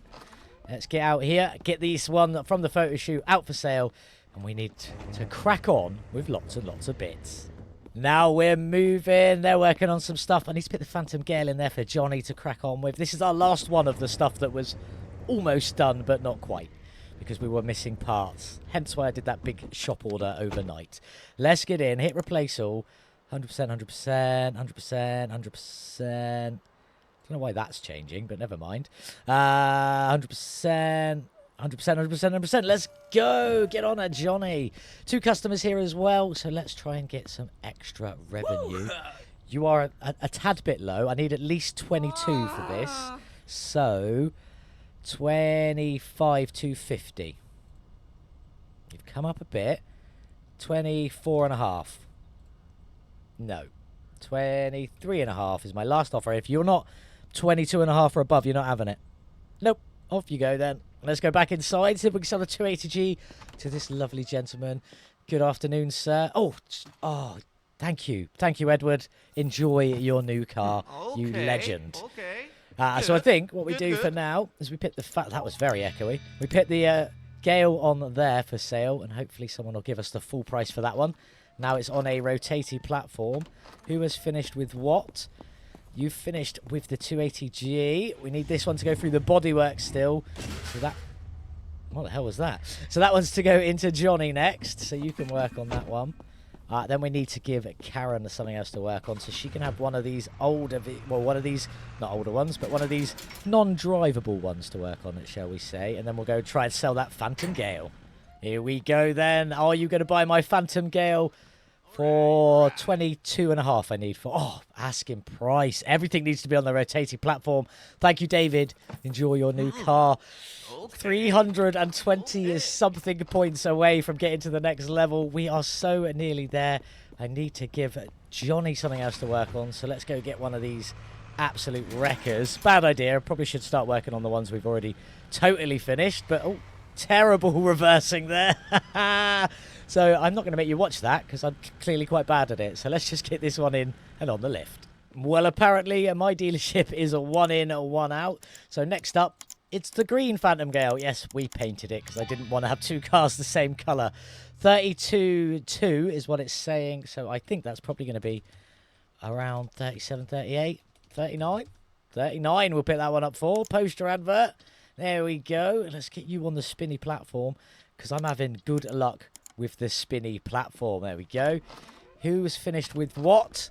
Let's get out here. Get this one from the photo shoot out for sale. And we need to crack on with lots and lots of bits. Now we're moving. They're working on some stuff. I need to put the Phantom Gale in there for Johnny to crack on with. This is our last one of the stuff that was almost done, but not quite, because we were missing parts. Hence why I did that big shop order overnight. Let's get in. Hit replace all. 100%, 100%, 100%, 100%. Don't know why that's changing, but never mind. 100%. 100%, 100%, 100%. Let's go. Get on it, Johnny. 2 customers here as well, so let's try and get some extra revenue. You are a tad bit low. I need at least 22 for this. So, 25,250. You've come up a bit. 24.5. No. 23.5 is my last offer. If you're not 22.5 or above, you're not having it. Nope. Off you go then. Let's go back inside, see if we can sell a 280G to this lovely gentleman. Good afternoon, sir. Oh, thank you. Thank you, Edward. Enjoy your new car, okay, you legend. Okay. So I think what we do for now is we put the... That was very echoey. We put the Gale on there for sale, and hopefully someone will give us the full price for that one. Now it's on a rotating platform. Who has finished with what? You've finished with the 280G. We need this one to go through the bodywork still. So that... What the hell was that? So that one's to go into Johnny next. So you can work on that one. Then we need to give Karen something else to work on. So she can have one of these older... Well, one of these... Not older ones, but one of these non-drivable ones to work on it, shall we say. And then we'll go try and sell that Phantom Gale. Here we go then. Are you going to buy my Phantom Gale? For 22.5 I need for... Oh, asking price. Everything needs to be on the rotating platform. Thank you, David. Enjoy your new car. 320 is something points away from getting to the next level. We are so nearly there. I need to give Johnny something else to work on. So let's go get one of these absolute wreckers. Bad idea. Probably should start working on the ones we've already totally finished. But, oh, terrible reversing there. So I'm not going to make you watch that because I'm clearly quite bad at it. So let's just get this one in and on the lift. Well, apparently my dealership is a 1 in, a 1 out. So next up, it's the green Phantom Gale. Yes, we painted it because I didn't want to have 2 cars the same colour. 32.2 is what it's saying. So I think that's probably going to be around 37, 38, 39. 39 we'll pick that one up for. Poster advert. There we go. Let's get you on the spinny platform because I'm having good luck with the spinny platform. There we go. Who has finished with what?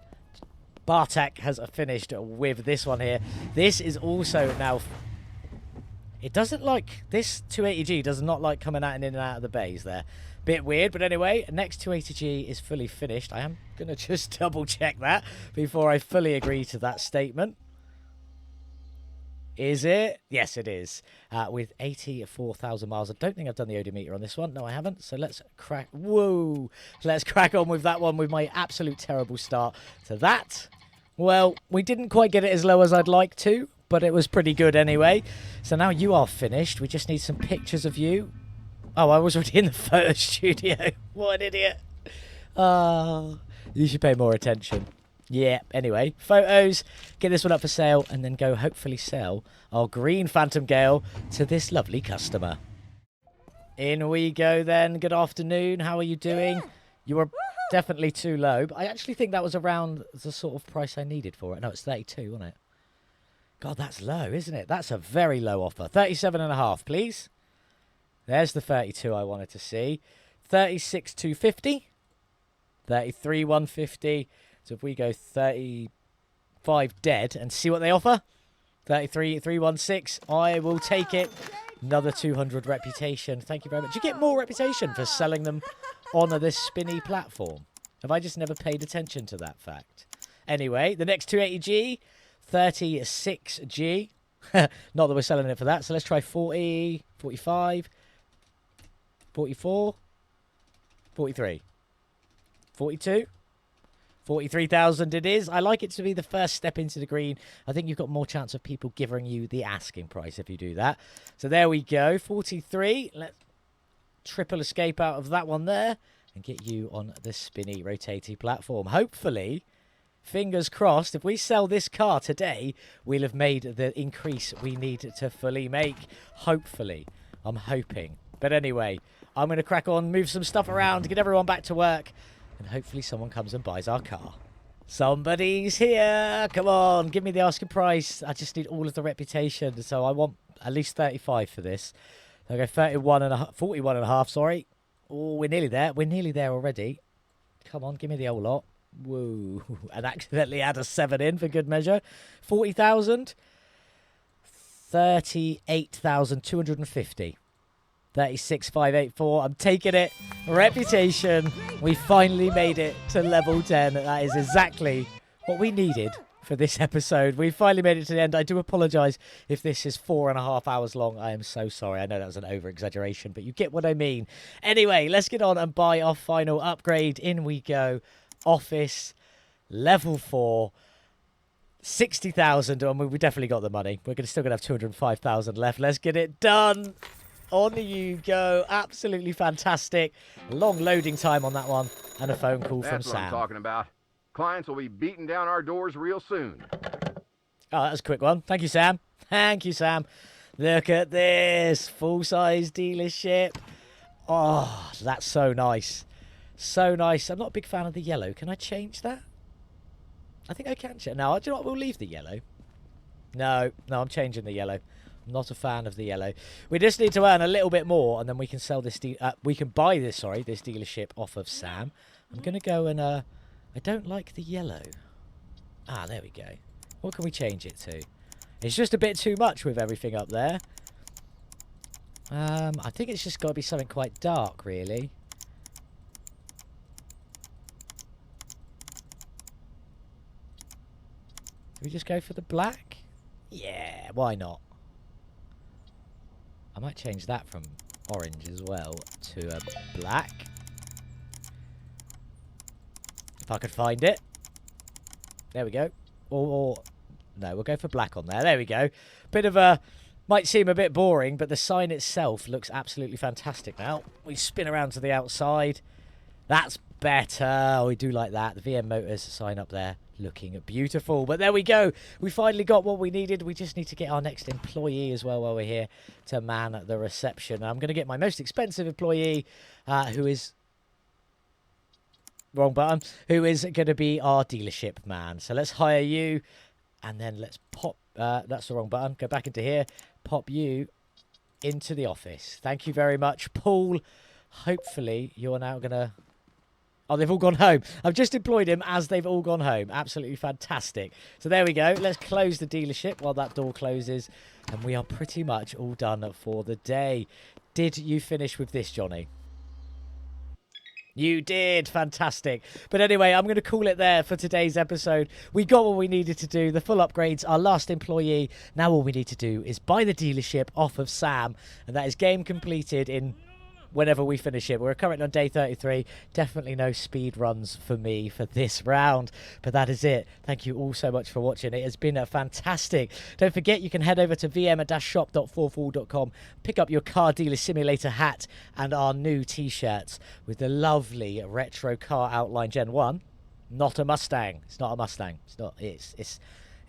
Bartek has finished with this one here. This is also now... It doesn't like... This 280G does not like coming out and in and out of the bays there. Bit weird, but anyway, next 280G is fully finished. I am going to just double check that before I fully agree to that statement. Is it? Yes, it is. With 84,000 miles. I don't think I've done the odometer on this one. No, I haven't. So let's crack... Whoa! Let's crack on with that one with my absolute terrible start to that. Well, we didn't quite get it as low as I'd like to, but it was pretty good anyway. So now you are finished. We just need some pictures of you. Oh, I was already in the photo studio. What an idiot. You should pay more attention. Yeah, anyway, photos, get this one up for sale, and then go hopefully sell our green Phantom Gale to this lovely customer. In we go then. Good afternoon. How are you doing? You were definitely too low, but I actually think that was around the sort of price I needed for it. No, it's 32, wasn't it? God, that's low, isn't it? That's a very low offer. 37.5, please. There's the 32 I wanted to see. 36,250. 33,150. So if we go 35 dead and see what they offer. 33,316. I will take it. Another 200 reputation. Thank you very much. You get more reputation for selling them on this spinny platform. Have I just never paid attention to that fact? Anyway, the next 280G, 36G. Not that we're selling it for that. So let's try 40, 45, 44, 43, 42. 43,000 it is. I like it to be the first step into the green. I think you've got more chance of people giving you the asking price if you do that. So there we go. 43. Let's triple escape out of that one there and get you on the spinny rotating platform. Hopefully, fingers crossed, if we sell this car today, we'll have made the increase we need to fully make. Hopefully. I'm hoping. But anyway, I'm going to crack on, move some stuff around, get everyone back to work. And hopefully someone comes and buys our car. Somebody's here. Come on, give me the asking price. I just need all of the reputation. So I want at least 35 for this. I'll go 41.5, sorry. Oh, we're nearly there. We're nearly there already. Come on, give me the whole lot. Whoa. And accidentally add a 7 in for good measure. 40,000. 38,250. 36,584. I'm taking it. Reputation. We finally made it to level 10. That is exactly what we needed for this episode. We finally made it to the end. I do apologise if this is 4.5 hours long. I am so sorry. I know that was an over-exaggeration, but you get what I mean. Anyway, let's get on and buy our final upgrade. In we go. Office. Level 4. 60,000. And we definitely got the money. We're still going to have 205,000 left. Let's get it done. On you go. Absolutely fantastic. Long loading time on that one. And a phone call from Sam. That's what I'm talking about. Clients will be beating down our doors real soon. Oh, that was a quick one. Thank you, Sam. Thank you, Sam. Look at this. Full-size dealership. Oh, that's so nice. So nice. I'm not a big fan of the yellow. Can I change that? I think I can change. No, do you know what? We'll leave the yellow. No, I'm changing the yellow. Not a fan of the yellow. We just need to earn a little bit more, and then we can sell this. We can buy this. Sorry, this dealership off of Sam. I'm gonna go and. I don't like the yellow. Ah, there we go. What can we change it to? It's just a bit too much with everything up there. I think it's just got to be something quite dark, really. Do we just go for the black? Yeah, why not? I might change that from orange as well to a black. If I could find it. There we go. Or no, we'll go for black on there. There we go. Bit of a... Might seem a bit boring, but the sign itself looks absolutely fantastic now. We spin around to the outside. That's better. Oh, we do like that. The VM Motors sign up there. Looking beautiful. But there we go. We finally got what we needed. We just need to get our next employee as well while we're here to man the reception. I'm going to get my most expensive employee, who is... Wrong button. Who is going to be our dealership man. So let's hire you. And then let's pop... that's the wrong button. Go back into here. Pop you into the office. Thank you very much, Paul. Hopefully, you're now going to... Oh, they've all gone home. I've just employed him as they've all gone home. Absolutely fantastic. So there we go. Let's close the dealership while that door closes. And we are pretty much all done for the day. Did you finish with this, Johnny? You did. Fantastic. But anyway, I'm going to call it there for today's episode. We got what we needed to do. The full upgrades, our last employee. Now all we need to do is buy the dealership off of Sam. And that is game completed in... whenever we finish it. We're currently on day 33. Definitely no speed runs for me for this round. But that is it. Thank you all so much for watching. It has been a fantastic. Don't forget, you can head over to vm-shop.forfall.com, pick up your Car Dealer Simulator hat and our new t-shirts with the lovely retro car outline Gen 1. Not a Mustang. It's not a Mustang. It's not.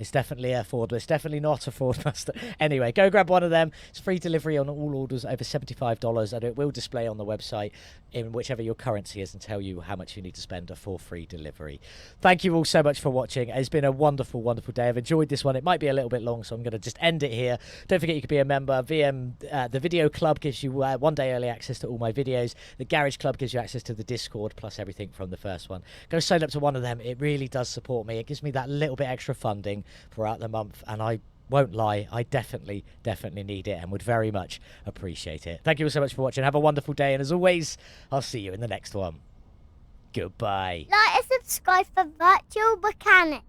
It's definitely affordable. It's definitely not a fraudmaster. Anyway, go grab one of them. It's free delivery on all orders over $75, and it will display on the website in whichever your currency is and tell you how much you need to spend for free delivery. Thank you all so much for watching. It's been a wonderful, wonderful day. I've enjoyed this one. It might be a little bit long, so I'm going to just end it here. Don't forget you can be a member. The Video Club gives you 1 day early access to all my videos. The Garage Club gives you access to the Discord plus everything from the first one. Go sign up to one of them. It really does support me. It gives me that little bit extra funding throughout the month, and I won't lie, I definitely need it and would very much appreciate it. Thank you all so much for watching. Have a wonderful day, and as always, I'll see you in the next one. Goodbye. Like and subscribe for Virtual Mechanic.